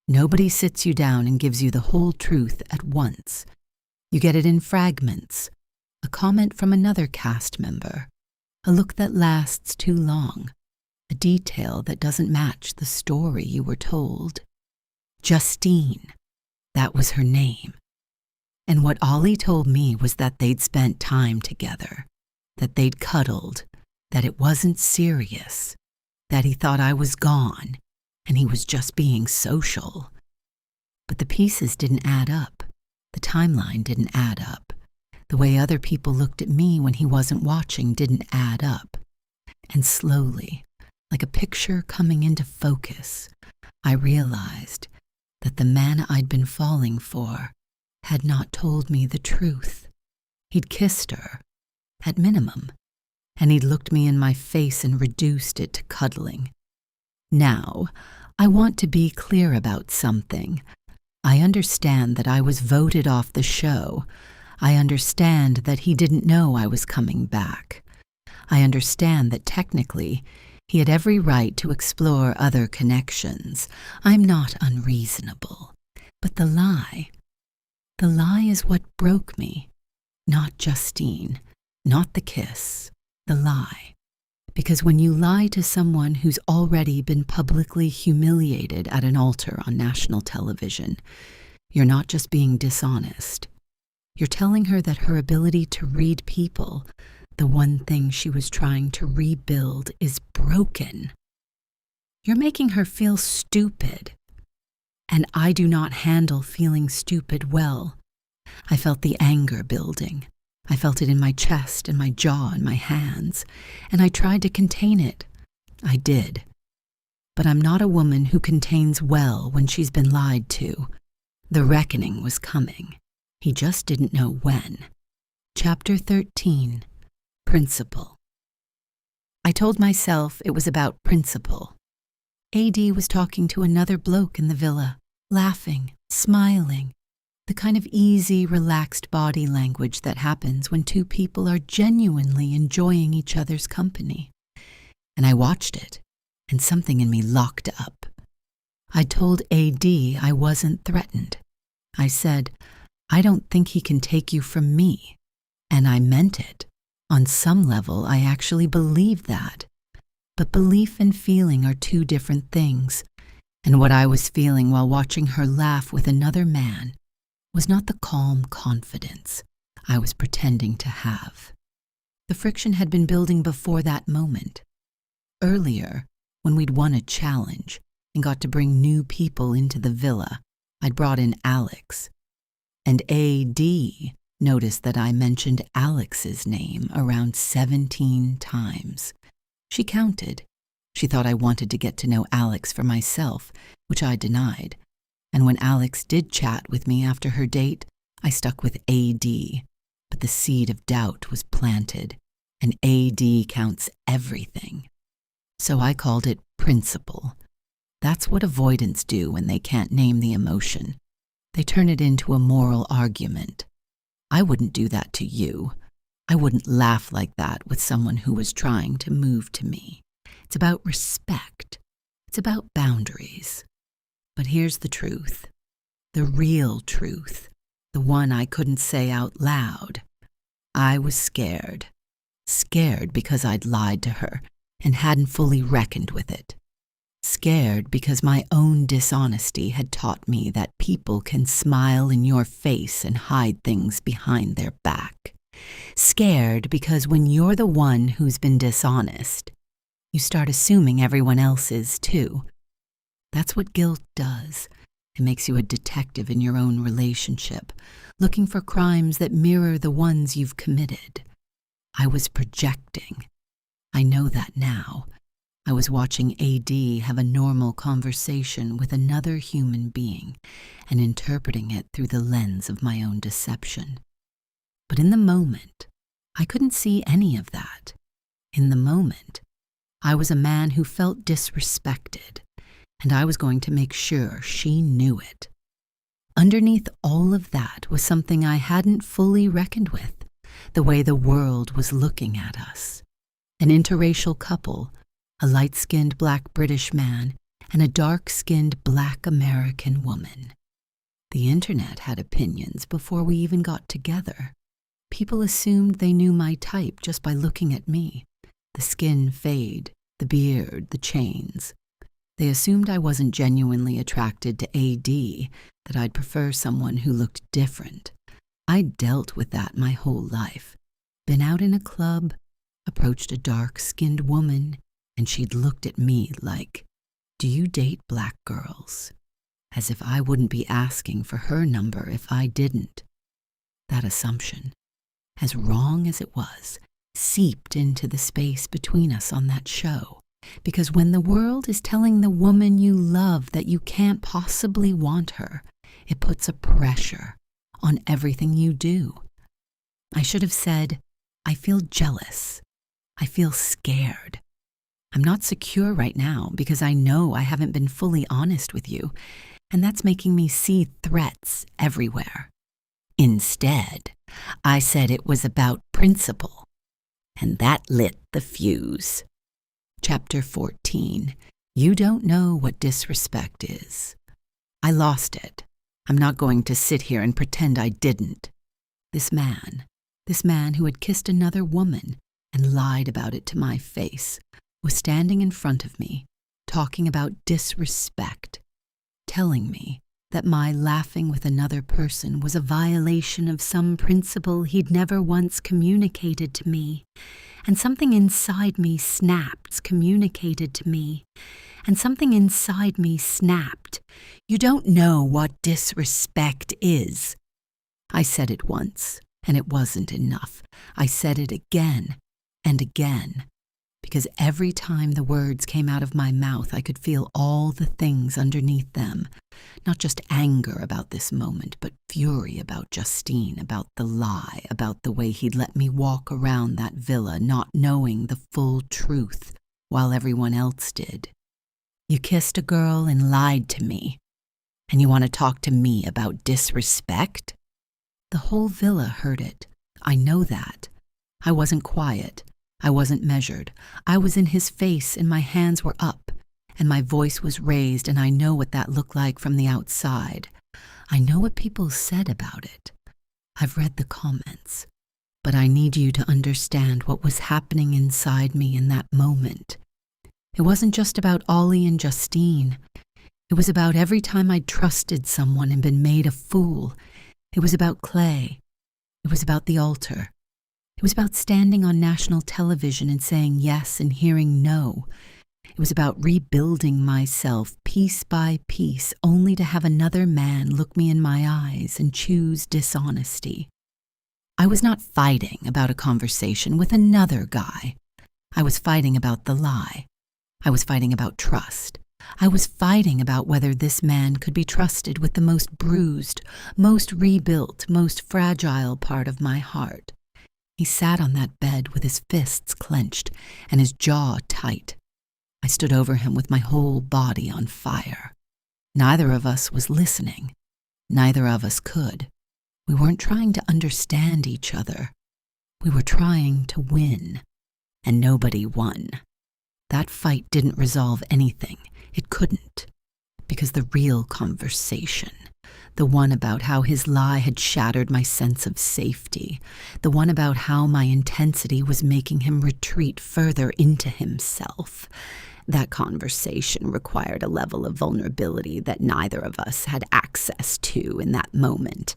Nobody sits you down and gives you the whole truth at once. You get it in fragments. A comment from another cast member. A look that lasts too long. A detail that doesn't match the story you were told. Justine. That was her name. And what Ollie told me was that they'd spent time together, that they'd cuddled, that it wasn't serious, that he thought I was gone, and he was just being social. But the pieces didn't add up. The timeline didn't add up. The way other people looked at me when he wasn't watching didn't add up. And slowly, like a picture coming into focus, I realized that the man I'd been falling for had not told me the truth. He'd kissed her, at minimum, and he'd looked me in my face and reduced it to cuddling. Now, I want to be clear about something. I understand that I was voted off the show. I understand that he didn't know I was coming back. I understand that technically, he had every right to explore other connections. I'm not unreasonable. But the lie is what broke me. Not Justine, not the kiss, the lie. Because when you lie to someone who's already been publicly humiliated at an altar on national television, you're not just being dishonest. You're telling her that her ability to read people, the one thing she was trying to rebuild, is broken. You're making her feel stupid. And I do not handle feeling stupid well. I felt the anger building. I felt it in my chest and my jaw and my hands, and I tried to contain it. I did. But I'm not a woman who contains well when she's been lied to. The reckoning was coming. He just didn't know when. Chapter 13. Principle. I told myself it was about principle. AD was talking to another bloke in the villa, laughing, smiling, the kind of easy, relaxed body language that happens when two people are genuinely enjoying each other's company. And I watched it, and something in me locked up. I told AD I wasn't threatened. I said, I don't think he can take you from me. And I meant it. On some level, I actually believed that. But belief and feeling are two different things. And what I was feeling while watching her laugh with another man was not the calm confidence I was pretending to have. The friction had been building before that moment. Earlier, when we'd won a challenge and got to bring new people into the villa, I'd brought in Alex. And AD noticed that I mentioned Alex's name around 17 times. She counted. She thought I wanted to get to know Alex for myself, which I denied. And when Alex did chat with me after her date, I stuck with AD. But the seed of doubt was planted, and AD counts everything. So I called it principle. That's what avoidants do when they can't name the emotion. They turn it into a moral argument. I wouldn't do that to you. I wouldn't laugh like that with someone who was trying to move to me. It's about respect. It's about boundaries. But here's the truth. The real truth. The one I couldn't say out loud. I was scared. Scared because I'd lied to her and hadn't fully reckoned with it. Scared because my own dishonesty had taught me that people can smile in your face and hide things behind their back. Scared because when you're the one who's been dishonest, you start assuming everyone else is too. That's what guilt does. It makes you a detective in your own relationship, looking for crimes that mirror the ones you've committed. I was projecting. I know that now. I was watching AD have a normal conversation with another human being and interpreting it through the lens of my own deception. But in the moment, I couldn't see any of that. In the moment, I was a man who felt disrespected, and I was going to make sure she knew it. Underneath all of that was something I hadn't fully reckoned with, the way the world was looking at us. An interracial couple, a light-skinned black British man, and a dark-skinned black American woman. The internet had opinions before we even got together. People assumed they knew my type just by looking at me. The skin fade, the beard, the chains. They assumed I wasn't genuinely attracted to AD, that I'd prefer someone who looked different. I'd dealt with that my whole life. Been out in a club, approached a dark-skinned woman, and she'd looked at me like, "Do you date black girls?" As if I wouldn't be asking for her number if I didn't. That assumption, as wrong as it was, seeped into the space between us on that show. Because when the world is telling the woman you love that you can't possibly want her, it puts a pressure on everything you do. I should have said, I feel jealous. I feel scared. I'm not secure right now because I know I haven't been fully honest with you, and that's making me see threats everywhere. Instead, I said it was about principle, and that lit the fuse. Chapter 14. You don't know what disrespect is. I lost it. I'm not going to sit here and pretend I didn't. This man who had kissed another woman, and lied about it to my face, was standing in front of me, talking about disrespect, telling me that my laughing with another person was a violation of some principle he'd never once communicated to me, and something inside me snapped, communicated to me, and something inside me snapped. You don't know what disrespect is. I said it once, and it wasn't enough. I said it again and again, because every time the words came out of my mouth, I could feel all the things underneath them. Not just anger about this moment, but fury about Justine, about the lie, about the way he'd let me walk around that villa not knowing the full truth while everyone else did. You kissed a girl and lied to me, and you want to talk to me about disrespect? The whole villa heard it. I know that. I wasn't quiet. I wasn't measured. I was in his face and my hands were up and my voice was raised, and I know what that looked like from the outside. I know what people said about it. I've read the comments. But I need you to understand what was happening inside me in that moment. It wasn't just about Ollie and Justine. It was about every time I'd trusted someone and been made a fool. It was about Clay. It was about the altar. It was about standing on national television and saying yes and hearing no. It was about rebuilding myself piece by piece, only to have another man look me in my eyes and choose dishonesty. I was not fighting about a conversation with another guy. I was fighting about the lie. I was fighting about trust. I was fighting about whether this man could be trusted with the most bruised, most rebuilt, most fragile part of my heart. He sat on that bed with his fists clenched and his jaw tight. I stood over him with my whole body on fire. Neither of us was listening. Neither of us could. We weren't trying to understand each other. We were trying to win, and nobody won. That fight didn't resolve anything. It couldn't, because the real conversation, the one about how his lie had shattered my sense of safety, the one about how my intensity was making him retreat further into himself, that conversation required a level of vulnerability that neither of us had access to in that moment.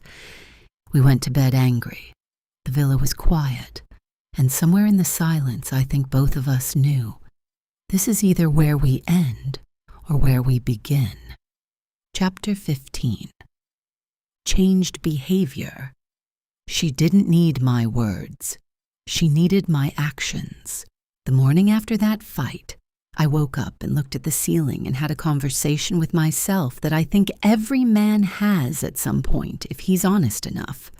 We went to bed angry. The villa was quiet, and somewhere in the silence I think both of us knew, this is either where we end or where we begin. Chapter 15. Changed behavior. She didn't need my words. She needed my actions. The morning after that fight, I woke up and looked at the ceiling and had a conversation with myself that I think every man has at some point if he's honest enough.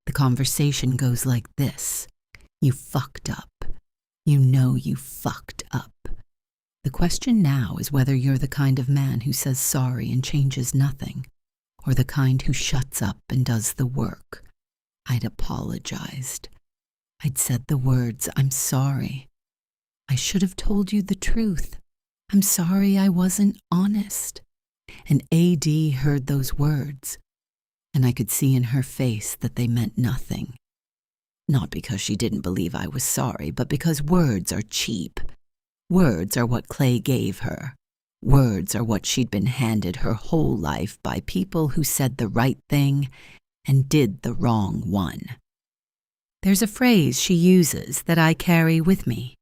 The conversation goes like this. You fucked up. You know you fucked up. The question now is whether you're the kind of man who says sorry and changes nothing, or the kind who shuts up and does the work. I'd apologized. I'd said the words, I'm sorry. I should have told you the truth. I'm sorry I wasn't honest. And AD heard those words, and I could see in her face that they meant nothing. Not because she didn't believe I was sorry, but because words are cheap. Words are what Clay gave her. Words are what she'd been handed her whole life by people who said the right thing and did the wrong one. There's a phrase she uses that I carry with me.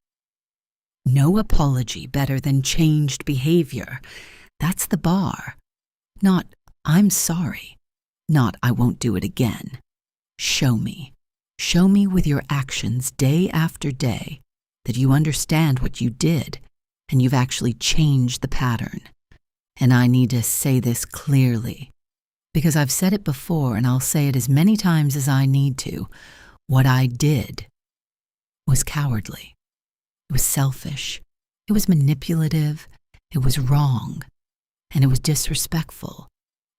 No apology better than changed behavior. That's the bar. Not, I'm sorry. Not, I won't do it again. Show me. Show me with your actions day after day that you understand what you did and you've actually changed the pattern. And I need to say this clearly, because I've said it before and I'll say it as many times as I need to. What I did was cowardly. It was selfish. It was manipulative. It was wrong. And it was disrespectful.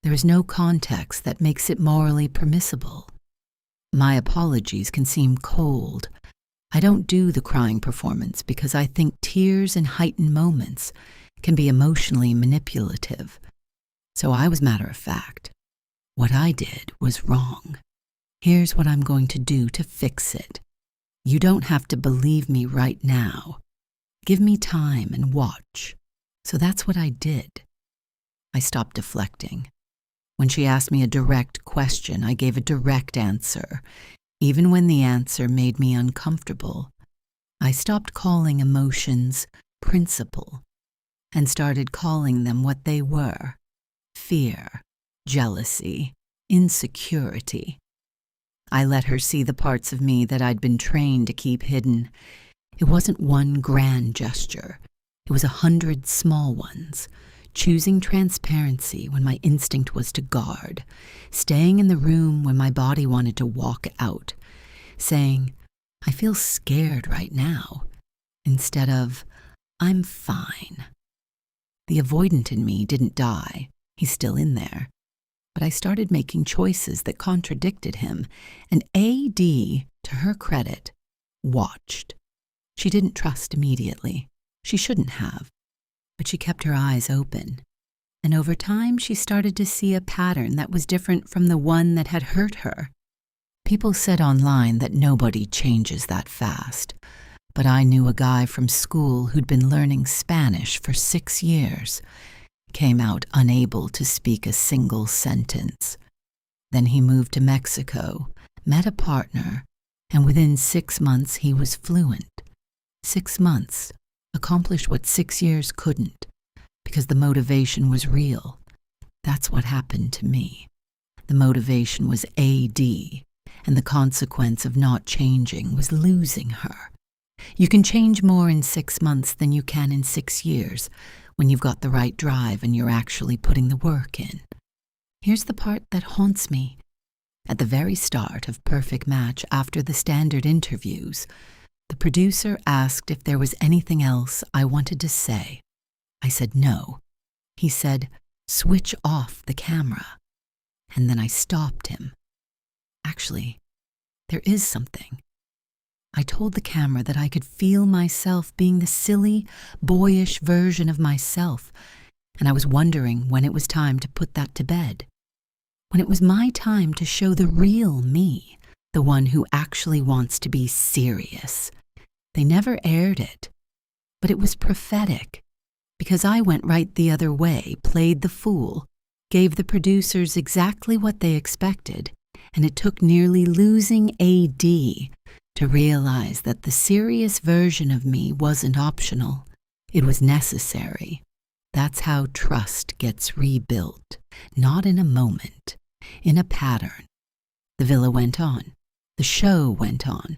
There is no context that makes it morally permissible. My apologies can seem cold. I don't do the crying performance because I think tears in heightened moments can be emotionally manipulative. So I was matter of fact. What I did was wrong. Here's what I'm going to do to fix it. You don't have to believe me right now. Give me time and watch. So that's what I did. I stopped deflecting. When she asked me a direct question, I gave a direct answer, even when the answer made me uncomfortable. I stopped calling emotions principle and started calling them what they were: fear, jealousy, insecurity. I let her see the parts of me that I'd been trained to keep hidden. It wasn't one grand gesture. It was 100 small ones. Choosing transparency when my instinct was to guard, staying in the room when my body wanted to walk out, saying, I feel scared right now, instead of, I'm fine. The avoidant in me didn't die. He's still in there. But I started making choices that contradicted him, and AD, to her credit, watched. She didn't trust immediately. She shouldn't have. But she kept her eyes open, and over time she started to see a pattern that was different from the one that had hurt her. People said online that nobody changes that fast, but I knew a guy from school who'd been learning Spanish for 6 years, came out unable to speak a single sentence. Then he moved to Mexico, met a partner, and within 6 months he was fluent. 6 months. Accomplished what 6 years couldn't, because the motivation was real. That's what happened to me. The motivation was AD, and the consequence of not changing was losing her. You can change more in 6 months than you can in 6 years, when you've got the right drive and you're actually putting the work in. Here's the part that haunts me. At the very start of Perfect Match, after the standard interviews, the producer asked if there was anything else I wanted to say. I said no. He said, switch off the camera. And then I stopped him. Actually, there is something. I told the camera that I could feel myself being the silly, boyish version of myself, and I was wondering when it was time to put that to bed. When it was my time to show the real me, the one who actually wants to be serious. They never aired it, but it was prophetic, because I went right the other way, played the fool, gave the producers exactly what they expected, and it took nearly losing AD to realize that the serious version of me wasn't optional. It was necessary. That's how trust gets rebuilt, not in a moment, in a pattern. The villa went on. The show went on.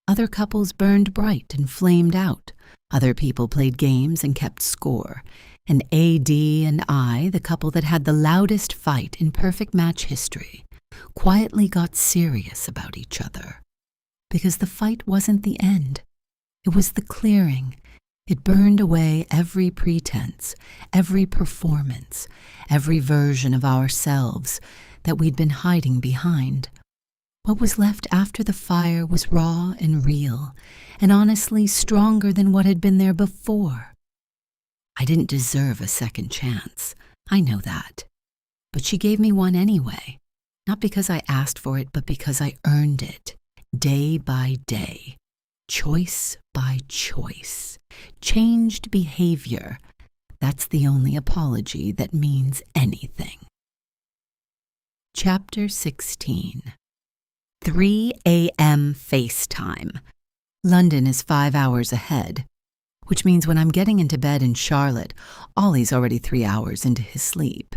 Other couples burned bright and flamed out. Other people played games and kept score. And AD and I, the couple that had the loudest fight in Perfect Match history, quietly got serious about each other. Because the fight wasn't the end. It was the clearing. It burned away every pretense, every performance, every version of ourselves that we'd been hiding behind. What was left after the fire was raw and real, and honestly stronger than what had been there before. I didn't deserve a second chance. I know that. But she gave me one anyway, not because I asked for it, but because I earned it, day by day, choice by choice, changed behavior. That's the only apology that means anything. Chapter 16. 3 a.m. FaceTime. London is 5 hours ahead, which means when I'm getting into bed in Charlotte, Ollie's already 3 hours into his sleep.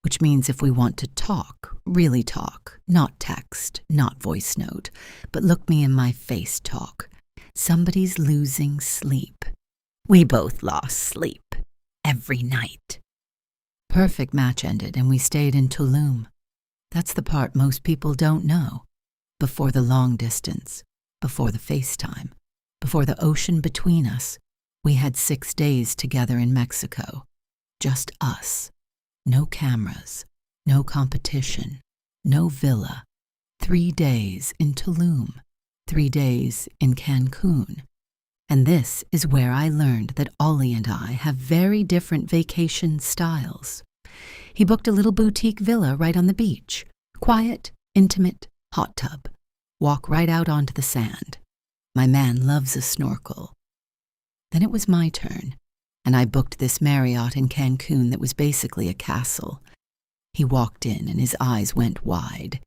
Which means if we want to talk, really talk, not text, not voice note, but look me in my face talk, somebody's losing sleep. We both lost sleep. Every night. Perfect Match ended and we stayed in Tulum. That's the part most people don't know. Before the long distance, before the FaceTime, before the ocean between us, we had 6 days together in Mexico. Just us. No cameras, no competition, no villa. 3 days in Tulum, 3 days in Cancun. And this is where I learned that Ollie and I have very different vacation styles. He booked a little boutique villa right on the beach. Quiet, intimate, hot tub. Walk right out onto the sand. My man loves a snorkel. Then it was my turn, and I booked this Marriott in Cancun that was basically a castle. He walked in and his eyes went wide.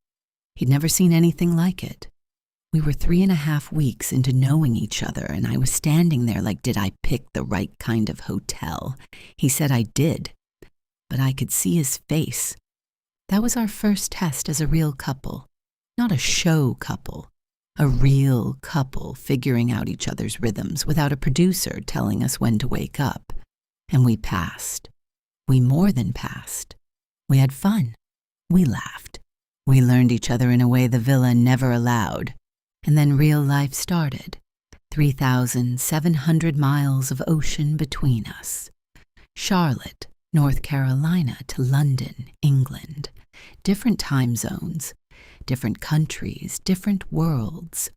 He'd never seen anything like it. We were 3.5 weeks into knowing each other, and I was standing there like, did I pick the right kind of hotel? He said I did, but I could see his face. That was our first test as a real couple, not a show couple, a real couple figuring out each other's rhythms without a producer telling us when to wake up. And we passed. We more than passed. We had fun. We laughed. We learned each other in a way the villa never allowed. And then real life started. 3,700 miles of ocean between us. Charlotte, North Carolina to London, England. Different time zones, different countries, different worlds.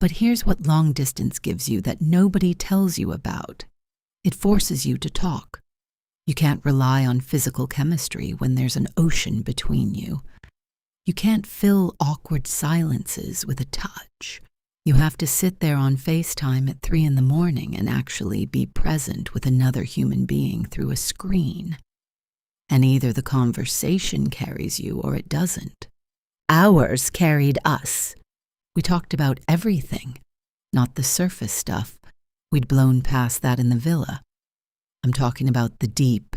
But here's what long distance gives you that nobody tells you about. It forces you to talk. You can't rely on physical chemistry when there's an ocean between you. You can't fill awkward silences with a touch. You have to sit there on FaceTime at 3 in the morning and actually be present with another human being through a screen. And either the conversation carries you or it doesn't. Ours carried us. We talked about everything, not the surface stuff. We'd blown past that in the villa. I'm talking about the deep,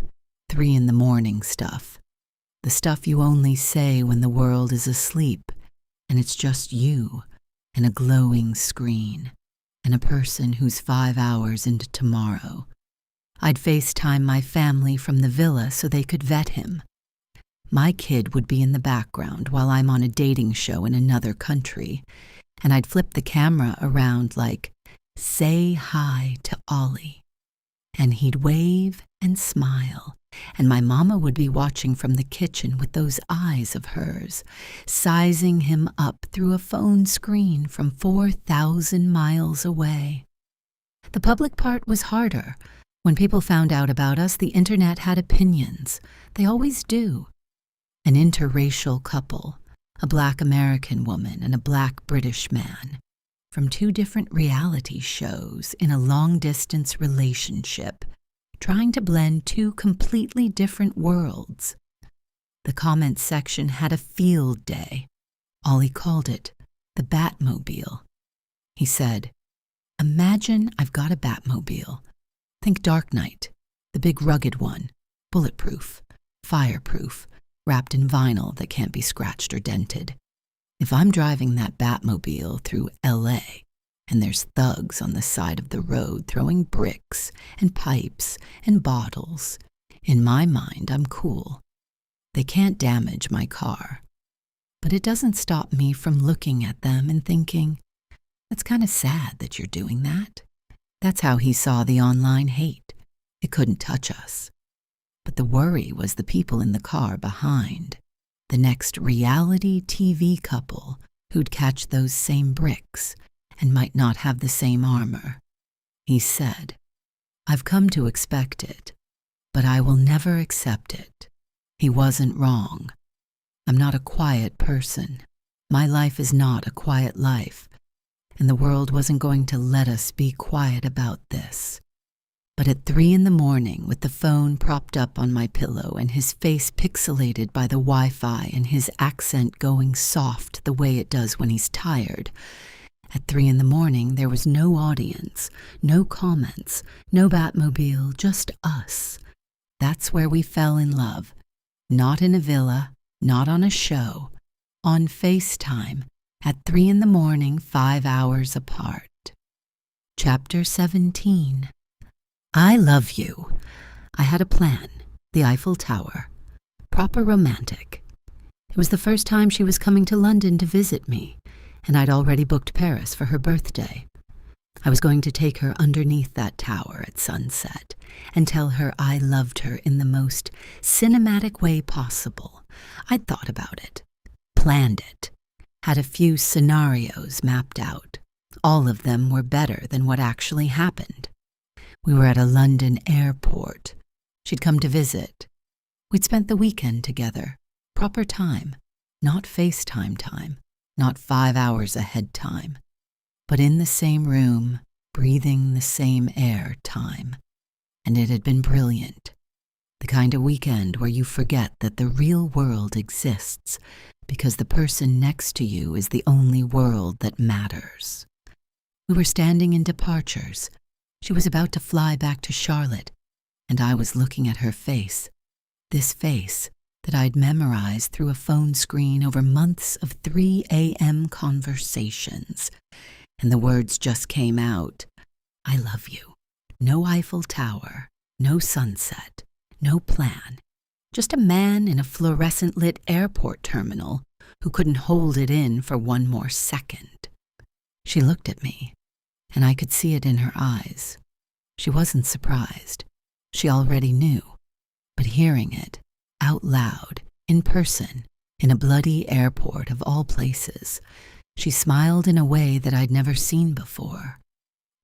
3 in the morning stuff. The stuff you only say when the world is asleep, and it's just you, and a glowing screen, and a person who's 5 hours into tomorrow. I'd FaceTime my family from the villa so they could vet him. My kid would be in the background while I'm on a dating show in another country, and I'd flip the camera around like, say hi to Ollie. And he'd wave and smile, and my mama would be watching from the kitchen with those eyes of hers, sizing him up through a phone screen from 4,000 miles away. The public part was harder. When people found out about us, the internet had opinions. They always do. An interracial couple, a Black American woman and a Black British man, from 2 different reality shows in a long-distance relationship, trying to blend 2 completely different worlds. The comments section had a field day. Ollie called it the Batmobile. He said, "Imagine I've got a Batmobile. Think Dark Knight, the big rugged one, bulletproof, fireproof, wrapped in vinyl that can't be scratched or dented. If I'm driving that Batmobile through LA, and there's thugs on the side of the road throwing bricks and pipes and bottles, in my mind I'm cool. They can't damage my car. But it doesn't stop me from looking at them and thinking, that's kind of sad that you're doing that." That's how he saw the online hate. It couldn't touch us. But the worry was the people in the car behind, the next reality TV couple who'd catch those same bricks and might not have the same armor. He said, "I've come to expect it, but I will never accept it. He wasn't wrong. I'm not a quiet person. My life is not a quiet life, and the world wasn't going to let us be quiet about this." But at 3 in the morning, with the phone propped up on my pillow and his face pixelated by the Wi-Fi and his accent going soft the way it does when he's tired, at 3 in the morning there was no audience, no comments, no Batmobile, just us. That's where we fell in love. Not in a villa, not on a show, on FaceTime, at 3 in the morning, 5 hours apart. Chapter 17. I love you. I had a plan, the Eiffel Tower. Proper romantic. It was the first time she was coming to London to visit me, and I'd already booked Paris for her birthday. I was going to take her underneath that tower at sunset and tell her I loved her in the most cinematic way possible. I'd thought about it, planned it, had a few scenarios mapped out. All of them were better than what actually happened. We were at a London airport. She'd come to visit. We'd spent the weekend together. Proper time. Not FaceTime time. Not 5 hours ahead time. but in the same room, breathing the same air time. And it had been brilliant. The kind of weekend where you forget that the real world exists because the person next to you is the only world that matters. We were standing in departures. She was about to fly back to Charlotte, and I was looking at her face, this face that I'd memorized through a phone screen over months of 3 a.m. conversations. And the words just came out. I love you. No Eiffel Tower, no sunset, no plan. Just a man in a fluorescent-lit airport terminal who couldn't hold it in for one more second. She looked at me, and I could see it in her eyes. She wasn't surprised. She already knew. But hearing it, out loud, in person, in a bloody airport of all places, she smiled in a way that I'd never seen before.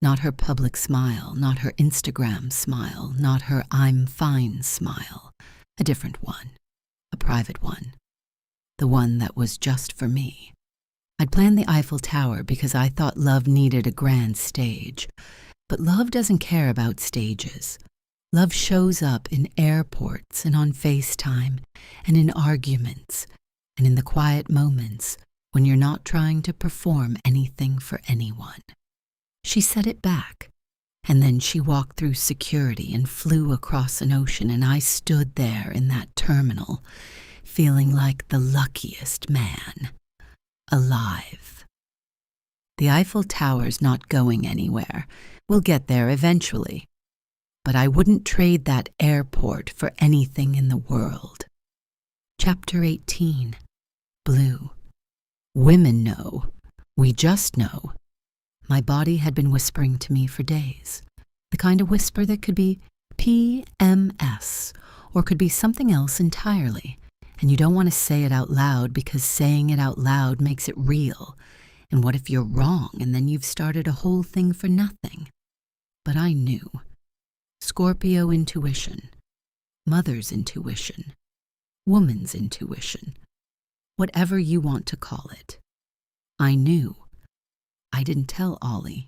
Not her public smile, not her Instagram smile, not her I'm fine smile. A different one, a private one. The one that was just for me. I'd planned the Eiffel Tower because I thought love needed a grand stage. But love doesn't care about stages. Love shows up in airports and on FaceTime and in arguments and in the quiet moments when you're not trying to perform anything for anyone. She set it back, and then she walked through security and flew across an ocean, and I stood there in that terminal, feeling like the luckiest man alive. The Eiffel Tower's not going anywhere. We'll get there eventually. But I wouldn't trade that airport for anything in the world. Chapter 18. Blue. Women know. We just know. My body had been whispering to me for days. The kind of whisper that could be PMS, or could be something else entirely. And you don't want to say it out loud because saying it out loud makes it real. And what if you're wrong and then you've started a whole thing for nothing? But I knew. Scorpio intuition. Mother's intuition. Woman's intuition. Whatever you want to call it. I knew. I didn't tell Ollie.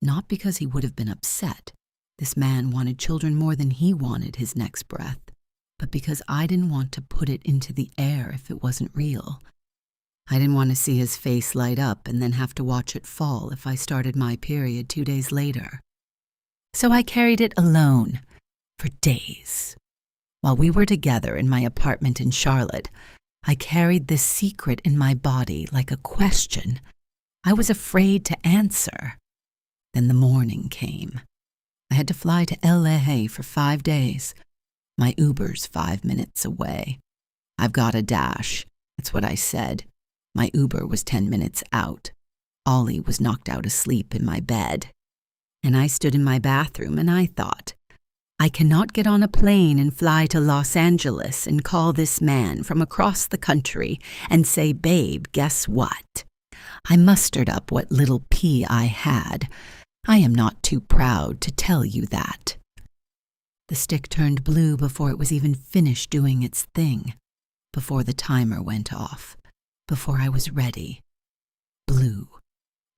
Not because he would have been upset. This man wanted children more than he wanted his next breath. But because I didn't want to put it into the air if it wasn't real. I didn't want to see his face light up and then have to watch it fall if I started my period 2 days later. So I carried it alone for days. While we were together in my apartment in Charlotte, I carried this secret in my body like a question I was afraid to answer. Then the morning came. I had to fly to LA for 5 days. My Uber's 5 minutes away. I've got a dash. That's what I said. My Uber was 10 minutes out. Ollie was knocked out asleep in my bed. And I stood in my bathroom and I thought, I cannot get on a plane and fly to Los Angeles and call this man from across the country and say, babe, guess what? I mustered up what little pee I had. I am not too proud to tell you that. The stick turned blue before it was even finished doing its thing, before the timer went off, before I was ready. Blue,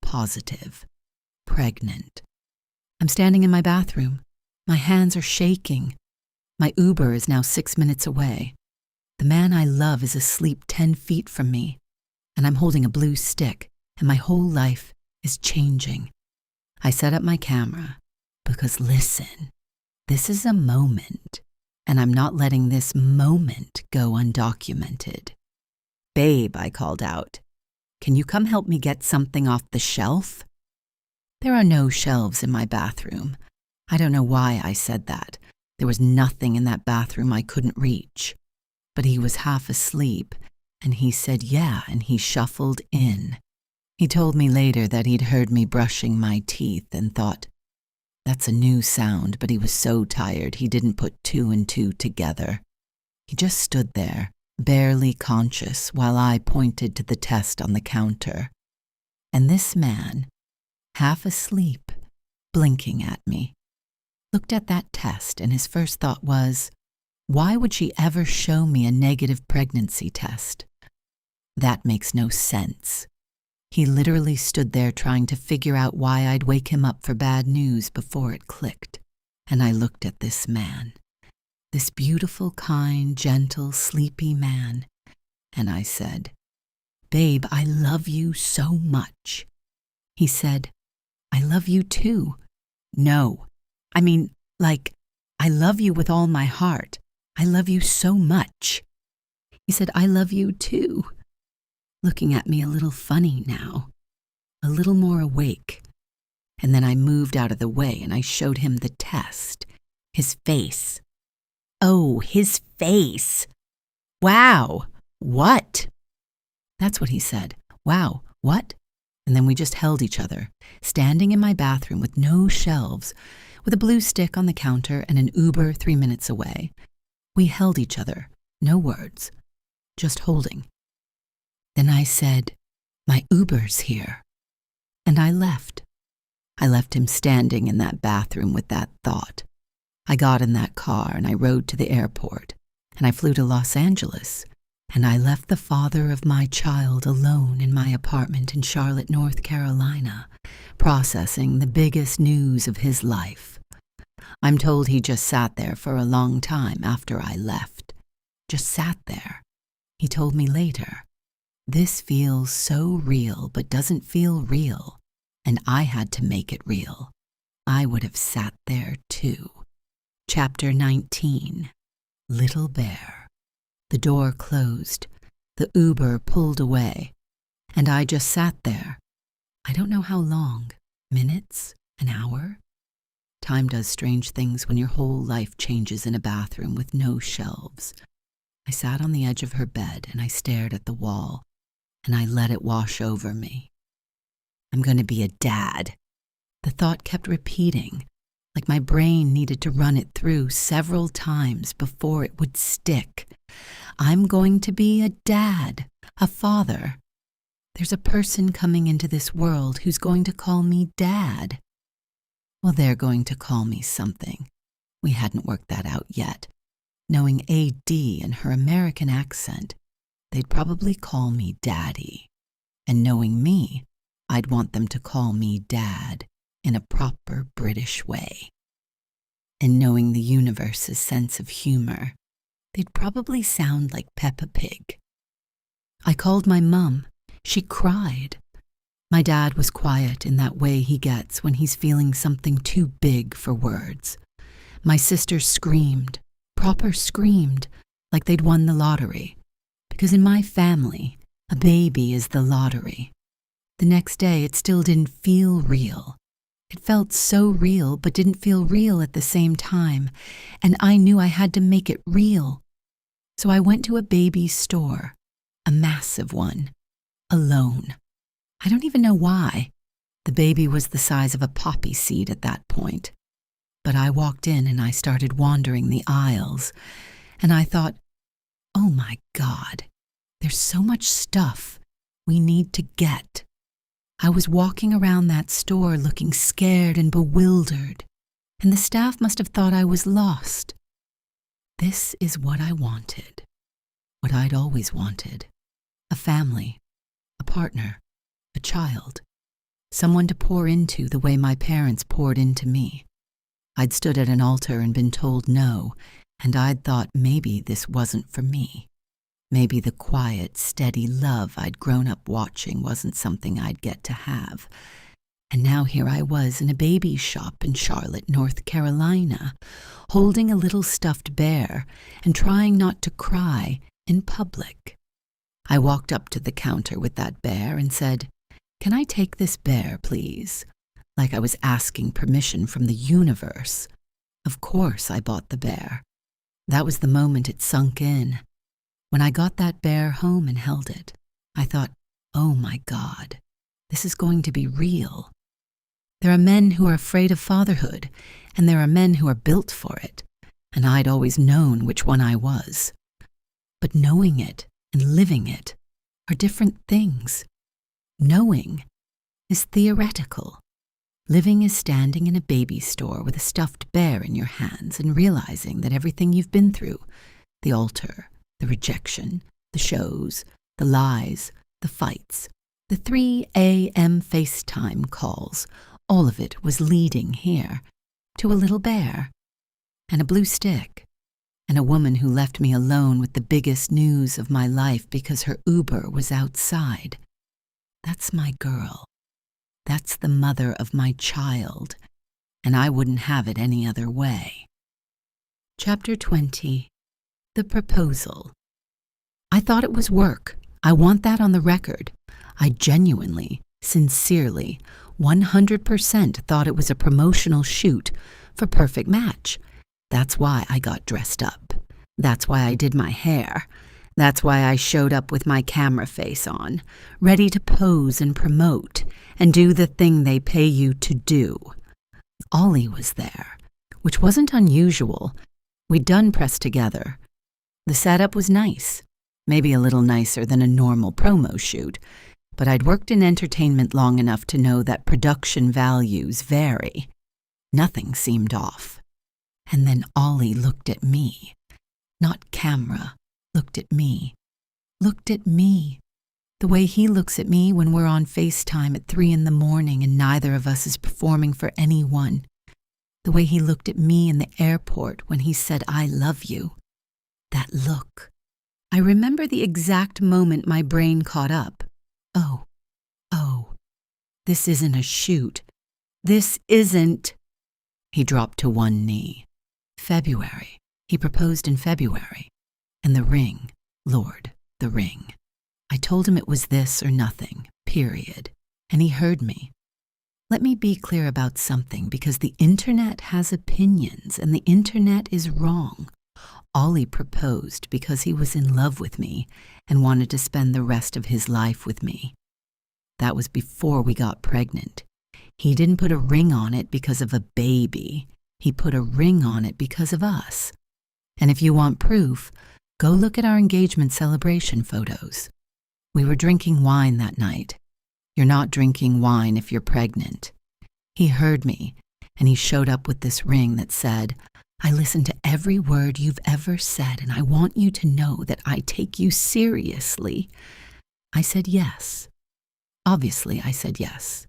positive, pregnant. I'm standing in my bathroom. My hands are shaking. My Uber is now 6 minutes away. The man I love is asleep 10 feet from me, and I'm holding a blue stick, and my whole life is changing. I set up my camera because, listen, this is a moment, and I'm not letting this moment go undocumented. Babe, I called out, can you come help me get something off the shelf? There are no shelves in my bathroom. I don't know why I said that. There was nothing in that bathroom I couldn't reach. But he was half asleep, and he said yeah, and he shuffled in. He told me later that he'd heard me brushing my teeth and thought, that's a new sound, but he was so tired he didn't put 2 and 2 together. He just stood there, barely conscious, while I pointed to the test on the counter. And this man, half asleep, blinking at me, looked at that test, and his first thought was, why would she ever show me a negative pregnancy test? That makes no sense. He literally stood there trying to figure out why I'd wake him up for bad news before it clicked. And I looked at this man, this beautiful, kind, gentle, sleepy man, and I said, "Babe, I love you so much." He said, "I love you too." No, I mean, I love you with all my heart. I love you so much. He said, "I love you too," looking at me a little funny now, a little more awake. And then I moved out of the way and I showed him the test, his face. Oh, his face. "Wow, what?" That's what he said. "Wow, what?" And then we just held each other, standing in my bathroom with no shelves, with a blue stick on the counter and an Uber 3 minutes away. We held each other, no words, just holding. Then I said, "My Uber's here." And I left. I left him standing in that bathroom with that thought. I got in that car and I rode to the airport, and I flew to Los Angeles, and I left the father of my child alone in my apartment in Charlotte, North Carolina, processing the biggest news of his life. I'm told he just sat there for a long time after I left. Just sat there. He told me later, "This feels so real but doesn't feel real, and I had to make it real. I would have sat there too." Chapter 19. Little Bear. The door closed. The Uber pulled away, and I just sat there. I don't know how long. Minutes? An hour? Time does strange things when your whole life changes in a bathroom with no shelves. I sat on the edge of her bed and I stared at the wall, and I let it wash over me. I'm going to be a dad. The thought kept repeating, like my brain needed to run it through several times before it would stick. I'm going to be a dad, a father. There's a person coming into this world who's going to call me Dad. Well, they're going to call me something. We hadn't worked that out yet. Knowing AD and her American accent, they'd probably call me Daddy. And knowing me, I'd want them to call me Dad in a proper British way. And knowing the universe's sense of humor, they'd probably sound like Peppa Pig. I called my mum. She cried. My dad was quiet in that way he gets when he's feeling something too big for words. My sister screamed, proper screamed, like they'd won the lottery. Because in my family, a baby is the lottery. The next day, it still didn't feel real. It felt so real, but didn't feel real at the same time, and I knew I had to make it real. So I went to a baby store, a massive one, alone. I don't even know why. The baby was the size of a poppy seed at that point. But I walked in and I started wandering the aisles, and I thought, oh my God, there's so much stuff we need to get. I was walking around that store looking scared and bewildered, and the staff must have thought I was lost. This is what I wanted, what I'd always wanted. A family, a partner, a child, someone to pour into the way my parents poured into me. I'd stood at an altar and been told no, and I'd thought maybe this wasn't for me. Maybe the quiet, steady love I'd grown up watching wasn't something I'd get to have. And now here I was in a baby shop in Charlotte, North Carolina, holding a little stuffed bear and trying not to cry in public. I walked up to the counter with that bear and said, "Can I take this bear, please?" Like I was asking permission from the universe. Of course I bought the bear. That was the moment it sunk in. When I got that bear home and held it, I thought, oh my God, this is going to be real. There are men who are afraid of fatherhood, and there are men who are built for it, and I'd always known which one I was. But knowing it and living it are different things. Knowing is theoretical. Living is standing in a baby store with a stuffed bear in your hands and realizing that everything you've been through, the altar, the rejection, the shows, the lies, the fights, The 3 a.m. FaceTime calls, all of it was leading here, to a little bear, and a blue stick, and a woman who left me alone with the biggest news of my life because her Uber was outside. That's my girl. That's the mother of my child, and I wouldn't have it any other way. Chapter 20. The Proposal. I thought it was work. I want that on the record. I genuinely, sincerely, 100% thought it was a promotional shoot for Perfect Match. That's why I got dressed up. That's why I did my hair. That's why I showed up with my camera face on, ready to pose and promote and do the thing they pay you to do. Ollie was there, which wasn't unusual. We'd done press together. The setup was nice, maybe a little nicer than a normal promo shoot, but I'd worked in entertainment long enough to know that production values vary. Nothing seemed off. And then Ollie looked at me. Not camera, looked at me. Looked at me. The way he looks at me when we're on FaceTime at 3 a.m. and neither of us is performing for anyone. The way he looked at me in the airport when he said, "I love you." That look. I remember the exact moment my brain caught up. Oh, this isn't a shoot. This isn't. He dropped to one knee. February. He proposed in February. And the ring, Lord, the ring. I told him it was this or nothing, period. And he heard me. Let me be clear about something, because the internet has opinions and the internet is wrong. Ollie proposed because he was in love with me and wanted to spend the rest of his life with me. That was before we got pregnant. He didn't put a ring on it because of a baby. He put a ring on it because of us. And if you want proof, go look at our engagement celebration photos. We were drinking wine that night. You're not drinking wine if you're pregnant. He heard me, and he showed up with this ring that said, "I listened to every word you've ever said, and I want you to know that I take you seriously." I said yes. Obviously, I said yes.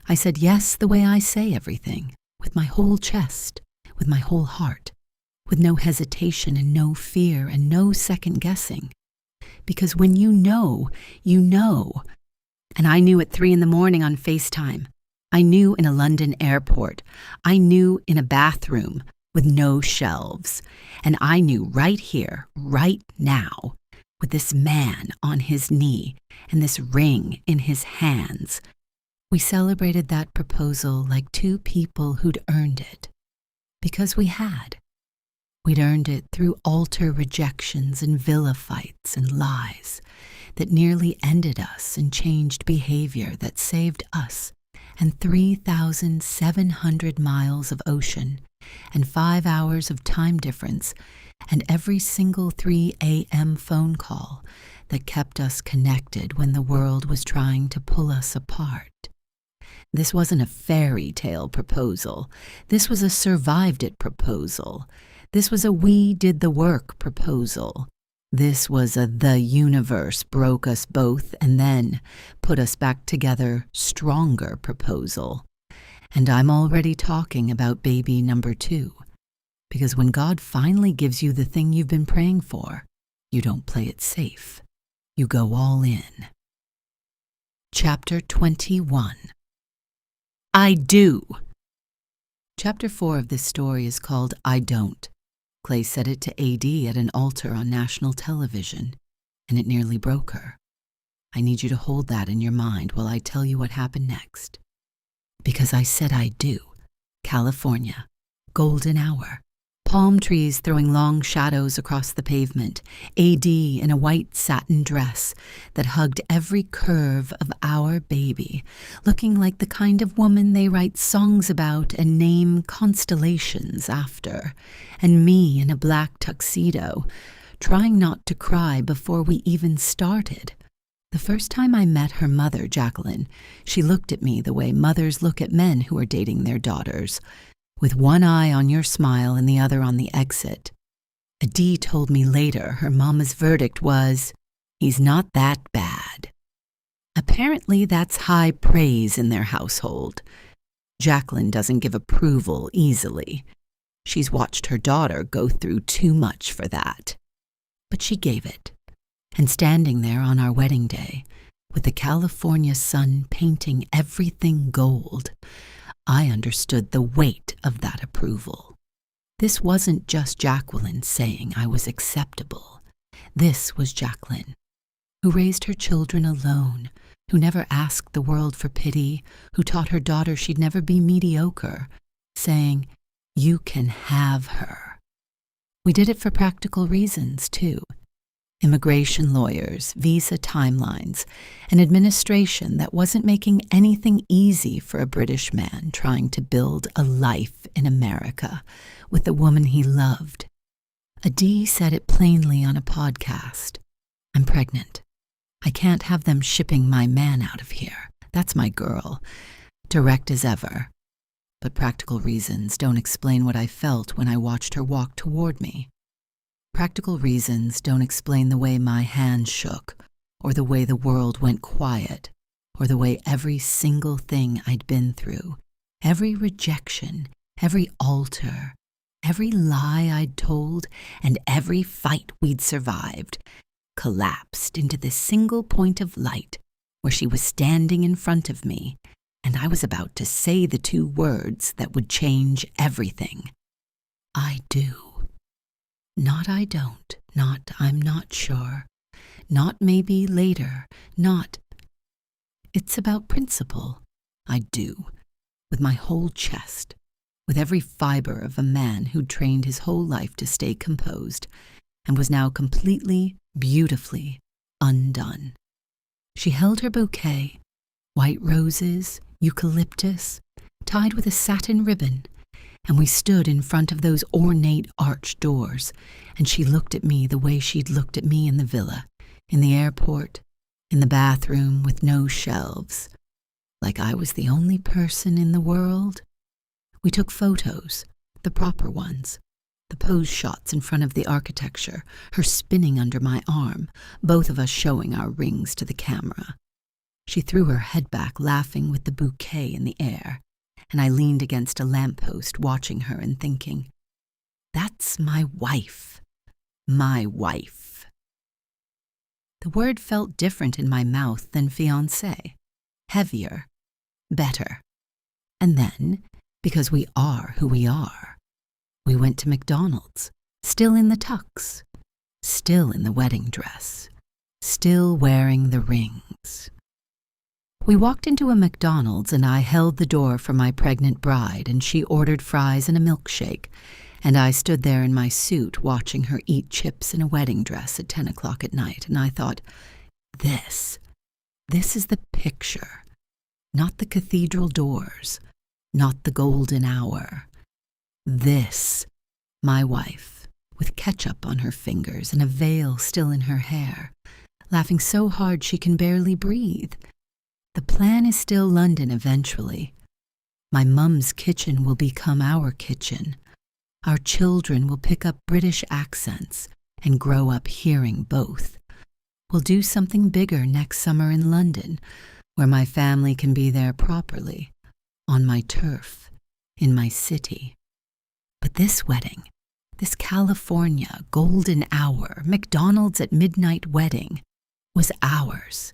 I said yes the way I say everything, with my whole chest, with my whole heart, with no hesitation and no fear and no second guessing. Because when you know, you know. And I knew at 3 a.m. on FaceTime. I knew in a London airport. I knew in a bathroom with no shelves. And I knew right here, right now, with this man on his knee and this ring in his hands. We celebrated that proposal like two people who'd earned it. Because we had. We'd earned it through altar rejections and villa fights and lies that nearly ended us and changed behavior that saved us and 3,700 miles of ocean and 5 hours of time difference and every single 3 a.m. phone call that kept us connected when the world was trying to pull us apart. This wasn't a fairy tale proposal. This was a survived it proposal. This was a we did the work proposal. This was a the universe broke us both and then put us back together stronger proposal. And I'm already talking about baby number 2. Because when God finally gives you the thing you've been praying for, you don't play it safe. You go all in. Chapter 21. I do. Chapter 4 of this story is called I Don't. Clay said it to AD at an altar on national television, and it nearly broke her. I need you to hold that in your mind while I tell you what happened next. Because I said I do. California. Golden hour. Palm trees throwing long shadows across the pavement. AD in a white satin dress that hugged every curve of our baby, looking like the kind of woman they write songs about and name constellations after. And me in a black tuxedo, trying not to cry before we even started. The first time I met her mother, Jacqueline, she looked at me the way mothers look at men who are dating their daughters, with one eye on your smile and the other on the exit. Adi told me later her mama's verdict was, "He's not that bad." Apparently, that's high praise in their household. Jacqueline doesn't give approval easily. She's watched her daughter go through too much for that. But she gave it. And standing there on our wedding day, with the California sun painting everything gold, I understood the weight of that approval. This wasn't just Jacqueline saying I was acceptable. This was Jacqueline, who raised her children alone, who never asked the world for pity, who taught her daughter she'd never be mediocre, saying, "You can have her." We did it for practical reasons, too. Immigration lawyers, visa timelines, an administration that wasn't making anything easy for a British man trying to build a life in America with the woman he loved. AD said it plainly on a podcast. "I'm pregnant. I can't have them shipping my man out of here. That's my girl." Direct as ever. But practical reasons don't explain what I felt when I watched her walk toward me. Practical reasons don't explain the way my hand shook, or the way the world went quiet, or the way every single thing I'd been through, every rejection, every altar, every lie I'd told, and every fight we'd survived, collapsed into this single point of light where she was standing in front of me, and I was about to say the two words that would change everything. I do. Not I don't, not I'm not sure, not maybe later, not. It's about principle. I do, with my whole chest, with every fiber of a man who'd trained his whole life to stay composed and was now completely, beautifully undone. She held her bouquet, white roses, eucalyptus, tied with a satin ribbon, and we stood in front of those ornate arched doors, and she looked at me the way she'd looked at me in the villa, in the airport, in the bathroom with no shelves, like I was the only person in the world. We took photos, the proper ones, the pose shots in front of the architecture, her spinning under my arm, both of us showing our rings to the camera. She threw her head back, laughing with the bouquet in the air, and I leaned against a lamppost watching her and thinking, "That's my wife. My wife." The word felt different in my mouth than fiancé, heavier, better. And then, because we are who we are, we went to McDonald's, still in the tux, still in the wedding dress, still wearing the rings. We walked into a McDonald's and I held the door for my pregnant bride, and she ordered fries and a milkshake, and I stood there in my suit watching her eat chips in a wedding dress at 10 o'clock at night, and I thought, this is the picture, not the cathedral doors, not the golden hour. This, my wife, with ketchup on her fingers and a veil still in her hair, laughing so hard she can barely breathe. The plan is still London eventually. My mum's kitchen will become our kitchen. Our children will pick up British accents and grow up hearing both. We'll do something bigger next summer in London, where my family can be there properly, on my turf, in my city. But this wedding, this California golden hour, McDonald's at midnight wedding, was ours.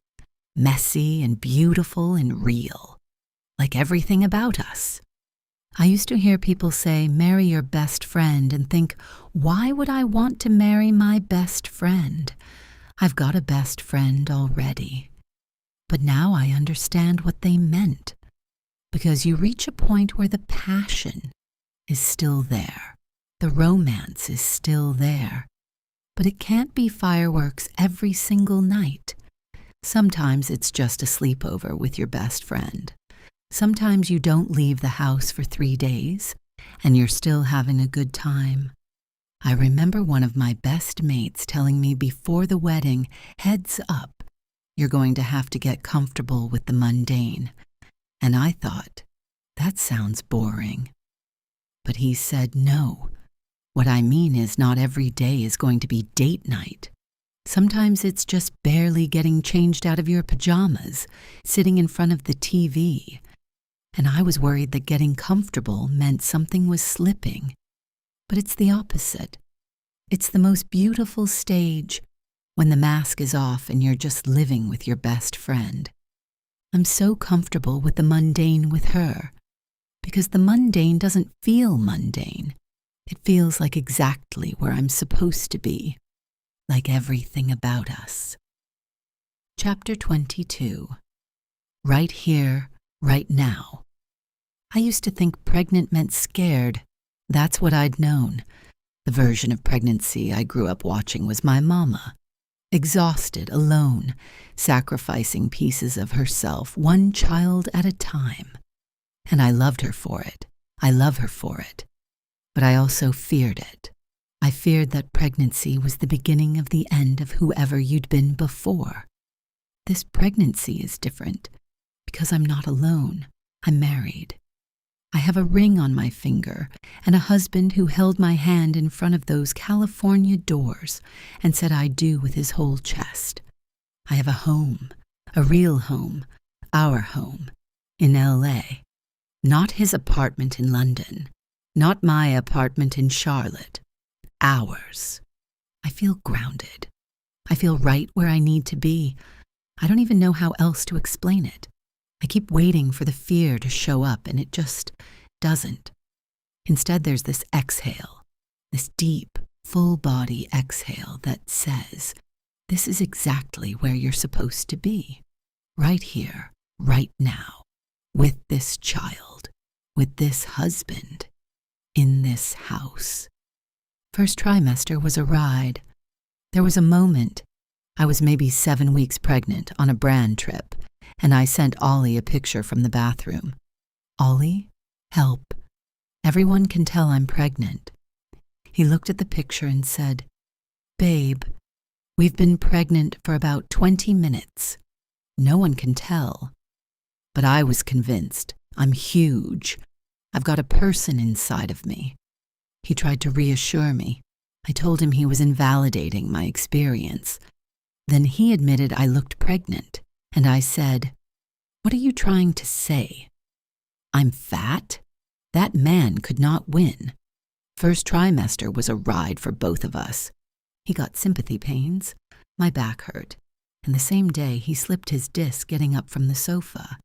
Messy and beautiful and real, like everything about us. I used to hear people say, "Marry your best friend," and think, why would I want to marry my best friend? I've got a best friend already. But now I understand what they meant, because you reach a point where the passion is still there, the romance is still there, but it can't be fireworks every single night. Sometimes it's just a sleepover with your best friend. Sometimes you don't leave the house for 3 days, and you're still having a good time. I remember one of my best mates telling me before the wedding, "Heads up, you're going to have to get comfortable with the mundane." And I thought, that sounds boring. But he said, "No, what I mean is not every day is going to be date night. Sometimes it's just barely getting changed out of your pajamas, sitting in front of the TV. And I was worried that getting comfortable meant something was slipping. But it's the opposite. It's the most beautiful stage, when the mask is off and you're just living with your best friend. I'm so comfortable with the mundane with her, because the mundane doesn't feel mundane. It feels like exactly where I'm supposed to be, like everything about us. Chapter 22. Right here, right now. I used to think pregnant meant scared. That's what I'd known. The version of pregnancy I grew up watching was my mama. Exhausted, alone, sacrificing pieces of herself, one child at a time. And I loved her for it. I love her for it. But I also feared it. I feared that pregnancy was the beginning of the end of whoever you'd been before. This pregnancy is different, because I'm not alone. I'm married. I have a ring on my finger and a husband who held my hand in front of those California doors and said I do with his whole chest. I have a home, a real home, our home, in L.A. Not his apartment in London, not my apartment in Charlotte, ours. I feel grounded. I feel right where I need to be. I don't even know how else to explain it. I keep waiting for the fear to show up, and it just doesn't. Instead, there's this exhale, this deep, full-body exhale that says, this is exactly where you're supposed to be, right here, right now, with this child, with this husband, in this house. First trimester was a ride. There was a moment. I was maybe 7 weeks pregnant on a brand trip, and I sent Ollie a picture from the bathroom. Ollie, help. Everyone can tell I'm pregnant. He looked at the picture and said, Babe, we've been pregnant for about 20 minutes. No one can tell. But I was convinced. I'm huge. I've got a person inside of me. He tried to reassure me. I told him he was invalidating my experience. Then he admitted I looked pregnant. And I said, what are you trying to say? I'm fat? That man could not win. First trimester was a ride for both of us. He got sympathy pains. My back hurt. And the same day he slipped his disc getting up from the sofa.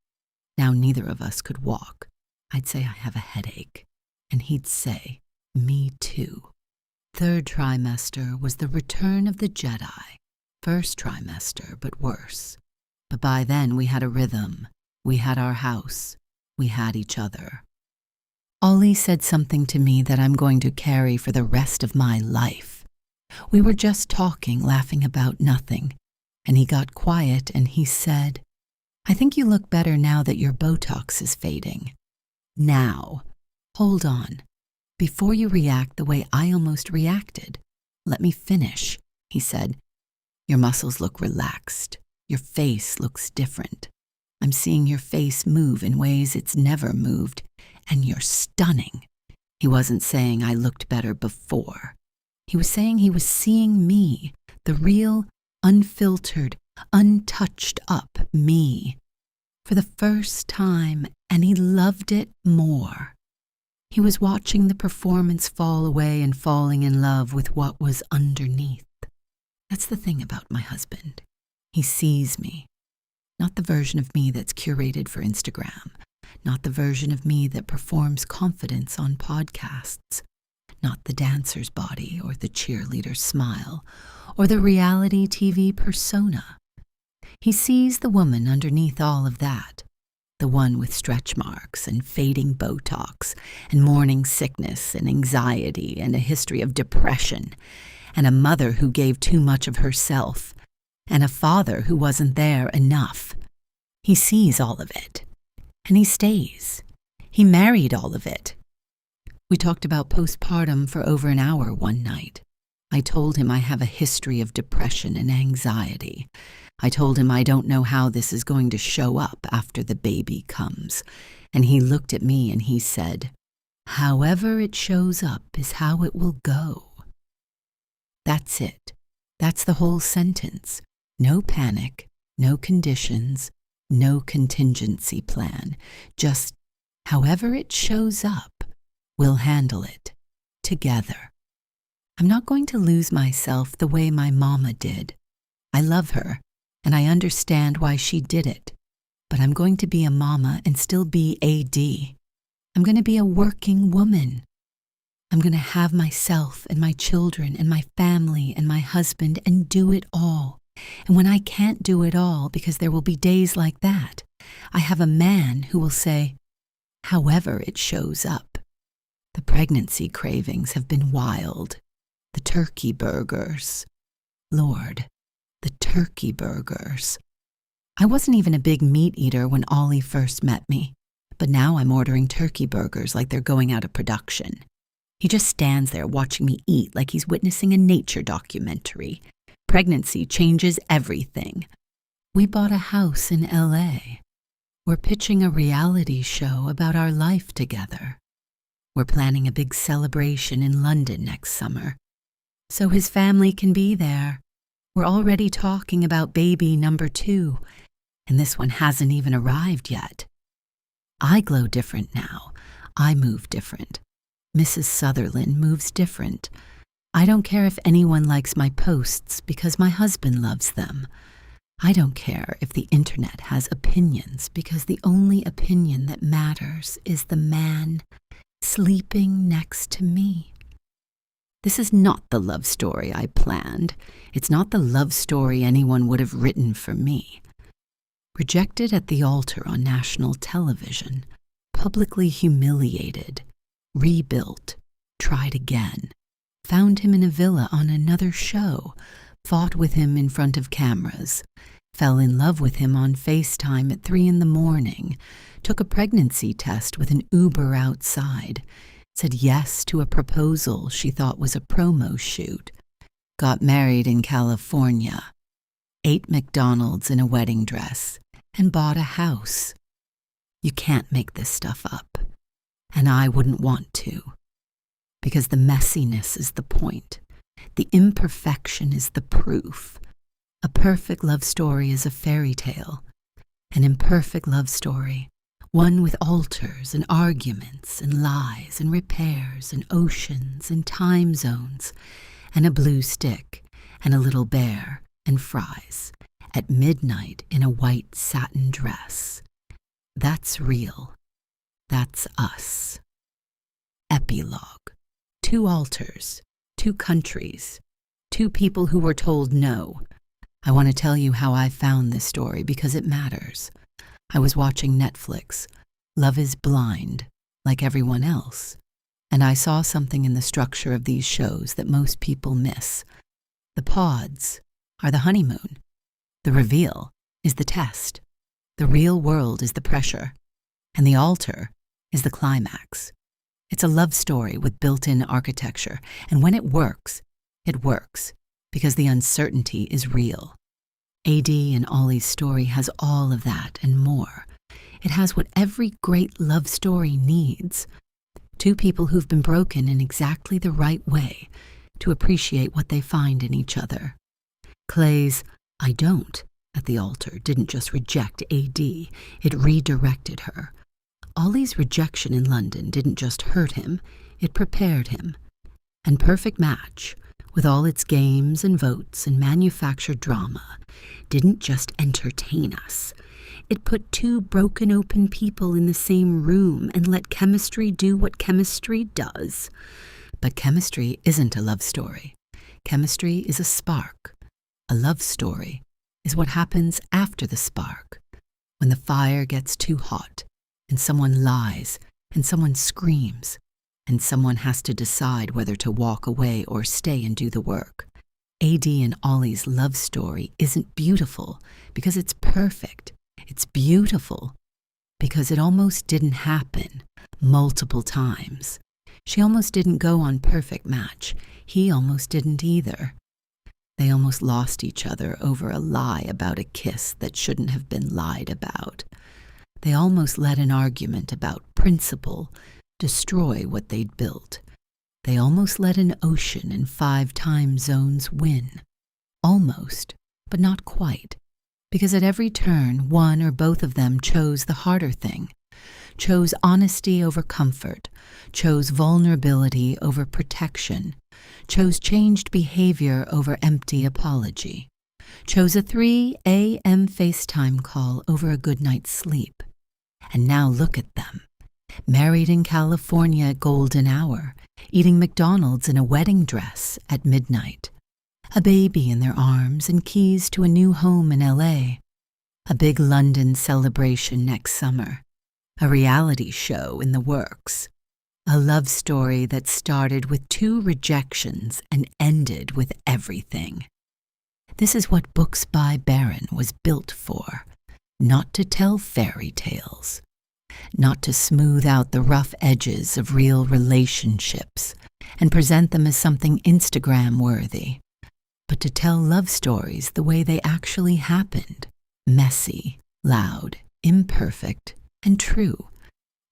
Now neither of us could walk. I'd say I have a headache. And he'd say, me too. Third trimester was the return of the Jedi. First trimester, but worse. But by then we had a rhythm. We had our house. We had each other. Ollie said something to me that I'm going to carry for the rest of my life. We were just talking, laughing about nothing, and he got quiet and he said, I think you look better now that your Botox is fading. Now, hold on. Before you react the way I almost reacted, let me finish, he said. Your muscles look relaxed. Your face looks different. I'm seeing your face move in ways it's never moved, and you're stunning. He wasn't saying I looked better before. He was saying he was seeing me, the real, unfiltered, untouched up me, for the first time, and he loved it more. He was watching the performance fall away and falling in love with what was underneath. That's the thing about my husband. He sees me. Not the version of me that's curated for Instagram. Not the version of me that performs confidence on podcasts. Not the dancer's body or the cheerleader's smile or the reality TV persona. He sees the woman underneath all of that. The one with stretch marks and fading Botox and morning sickness and anxiety and a history of depression and a mother who gave too much of herself and a father who wasn't there enough. He sees all of it, and he stays. He married all of it. We talked about postpartum for over an hour one night. I told him I have a history of depression and anxiety. I told him I don't know how this is going to show up after the baby comes. And he looked at me and he said, however it shows up is how it will go. That's it. That's the whole sentence. No panic, no conditions, no contingency plan. Just however it shows up, we'll handle it together. I'm not going to lose myself the way my mama did. I love her, and I understand why she did it. But I'm going to be a mama and still be AD. I'm going to be a working woman. I'm going to have myself and my children and my family and my husband and do it all. And when I can't do it all, because there will be days like that, I have a man who will say, however it shows up. The pregnancy cravings have been wild. The turkey burgers. Lord, the turkey burgers. I wasn't even a big meat eater when Ollie first met me, but now I'm ordering turkey burgers like they're going out of production. He just stands there watching me eat like he's witnessing a nature documentary. Pregnancy changes everything. We bought a house in LA. We're pitching a reality show about our life together. We're planning a big celebration in London next summer, so his family can be there. We're already talking about baby number 2, and this one hasn't even arrived yet. I glow different now. I move different. Mrs. Sutherland moves different. I don't care if anyone likes my posts because my husband loves them. I don't care if the internet has opinions because the only opinion that matters is the man sleeping next to me. This is not the love story I planned. It's not the love story anyone would have written for me. Rejected at the altar on national television, publicly humiliated, rebuilt, tried again, found him in a villa on another show, fought with him in front of cameras, fell in love with him on FaceTime at 3 a.m, took a pregnancy test with an Uber outside, said yes to a proposal she thought was a promo shoot, got married in California, ate McDonald's in a wedding dress, and bought a house. You can't make this stuff up, and I wouldn't want to, because the messiness is the point. The imperfection is the proof. A perfect love story is a fairy tale. An imperfect love story, one with altars and arguments and lies and repairs and oceans and time zones and a blue stick and a little bear and fries at midnight in a white satin dress. That's real. That's us. Epilogue. 2 altars, 2 countries, 2 people who were told no. I want to tell you how I found this story because it matters. I was watching Netflix, Love is Blind, like everyone else, and I saw something in the structure of these shows that most people miss. The pods are the honeymoon. The reveal is the test. The real world is the pressure, and the altar is the climax. It's a love story with built-in architecture, and when it works because the uncertainty is real. AD and Ollie's story has all of that and more. It has what every great love story needs. 2 people who've been broken in exactly the right way to appreciate what they find in each other. Clay's I don't at the altar didn't just reject AD, it redirected her. Ollie's rejection in London didn't just hurt him, it prepared him. And Perfect Match, with all its games and votes and manufactured drama, didn't just entertain us. It put 2 broken open people in the same room and let chemistry do what chemistry does. But chemistry isn't a love story. Chemistry is a spark. A love story is what happens after the spark, when the fire gets too hot, and someone lies, and someone screams, and someone has to decide whether to walk away or stay and do the work. AD and Ollie's love story isn't beautiful because it's perfect. It's beautiful because it almost didn't happen multiple times. She almost didn't go on Perfect Match. He almost didn't either. They almost lost each other over a lie about a kiss that shouldn't have been lied about. They almost let an argument about principle destroy what they'd built. They almost let an ocean and 5 time zones win. Almost, but not quite. Because at every turn, one or both of them chose the harder thing, chose honesty over comfort, chose vulnerability over protection, chose changed behavior over empty apology, chose a 3 a.m. FaceTime call over a good night's sleep. And now look at them, married in California at golden hour, eating McDonald's in a wedding dress at midnight, a baby in their arms and keys to a new home in L.A., a big London celebration next summer, a reality show in the works, a love story that started with 2 rejections and ended with everything. This is what Books by Barron was built for, not to tell fairy tales, not to smooth out the rough edges of real relationships and present them as something Instagram-worthy, but to tell love stories the way they actually happened, messy, loud, imperfect, and true,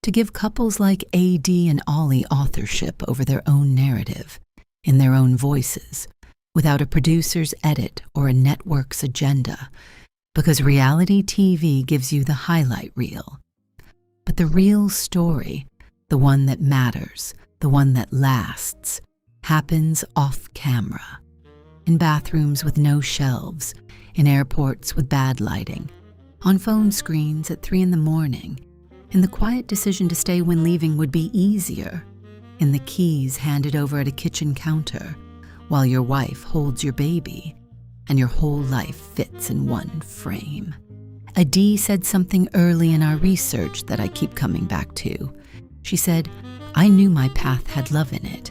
to give couples like AD and Ollie authorship over their own narrative, in their own voices, without a producer's edit or a network's agenda, because reality TV gives you the highlight reel. But the real story, the one that matters, the one that lasts, happens off camera. In bathrooms with no shelves, in airports with bad lighting, on phone screens at 3 a.m, in the quiet decision to stay when leaving would be easier, in the keys handed over at a kitchen counter while your wife holds your baby and your whole life fits in one frame. AD said something early in our research that I keep coming back to. She said, "I knew my path had love in it."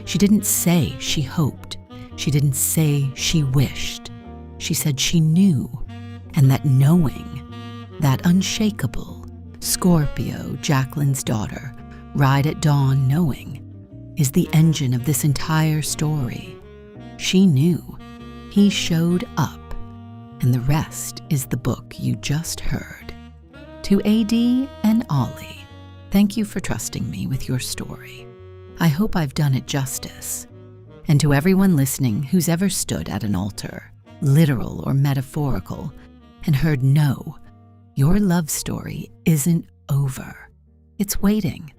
She didn't say she hoped. She didn't say she wished. She said she knew, and that knowing, that unshakable, Scorpio, Jacqueline's daughter, ride at dawn knowing, is the engine of this entire story. She knew. He showed up, and the rest is the book you just heard. To AD and Ollie, thank you for trusting me with your story. I hope I've done it justice. And to everyone listening who's ever stood at an altar, literal or metaphorical, and heard no, your love story isn't over. It's waiting.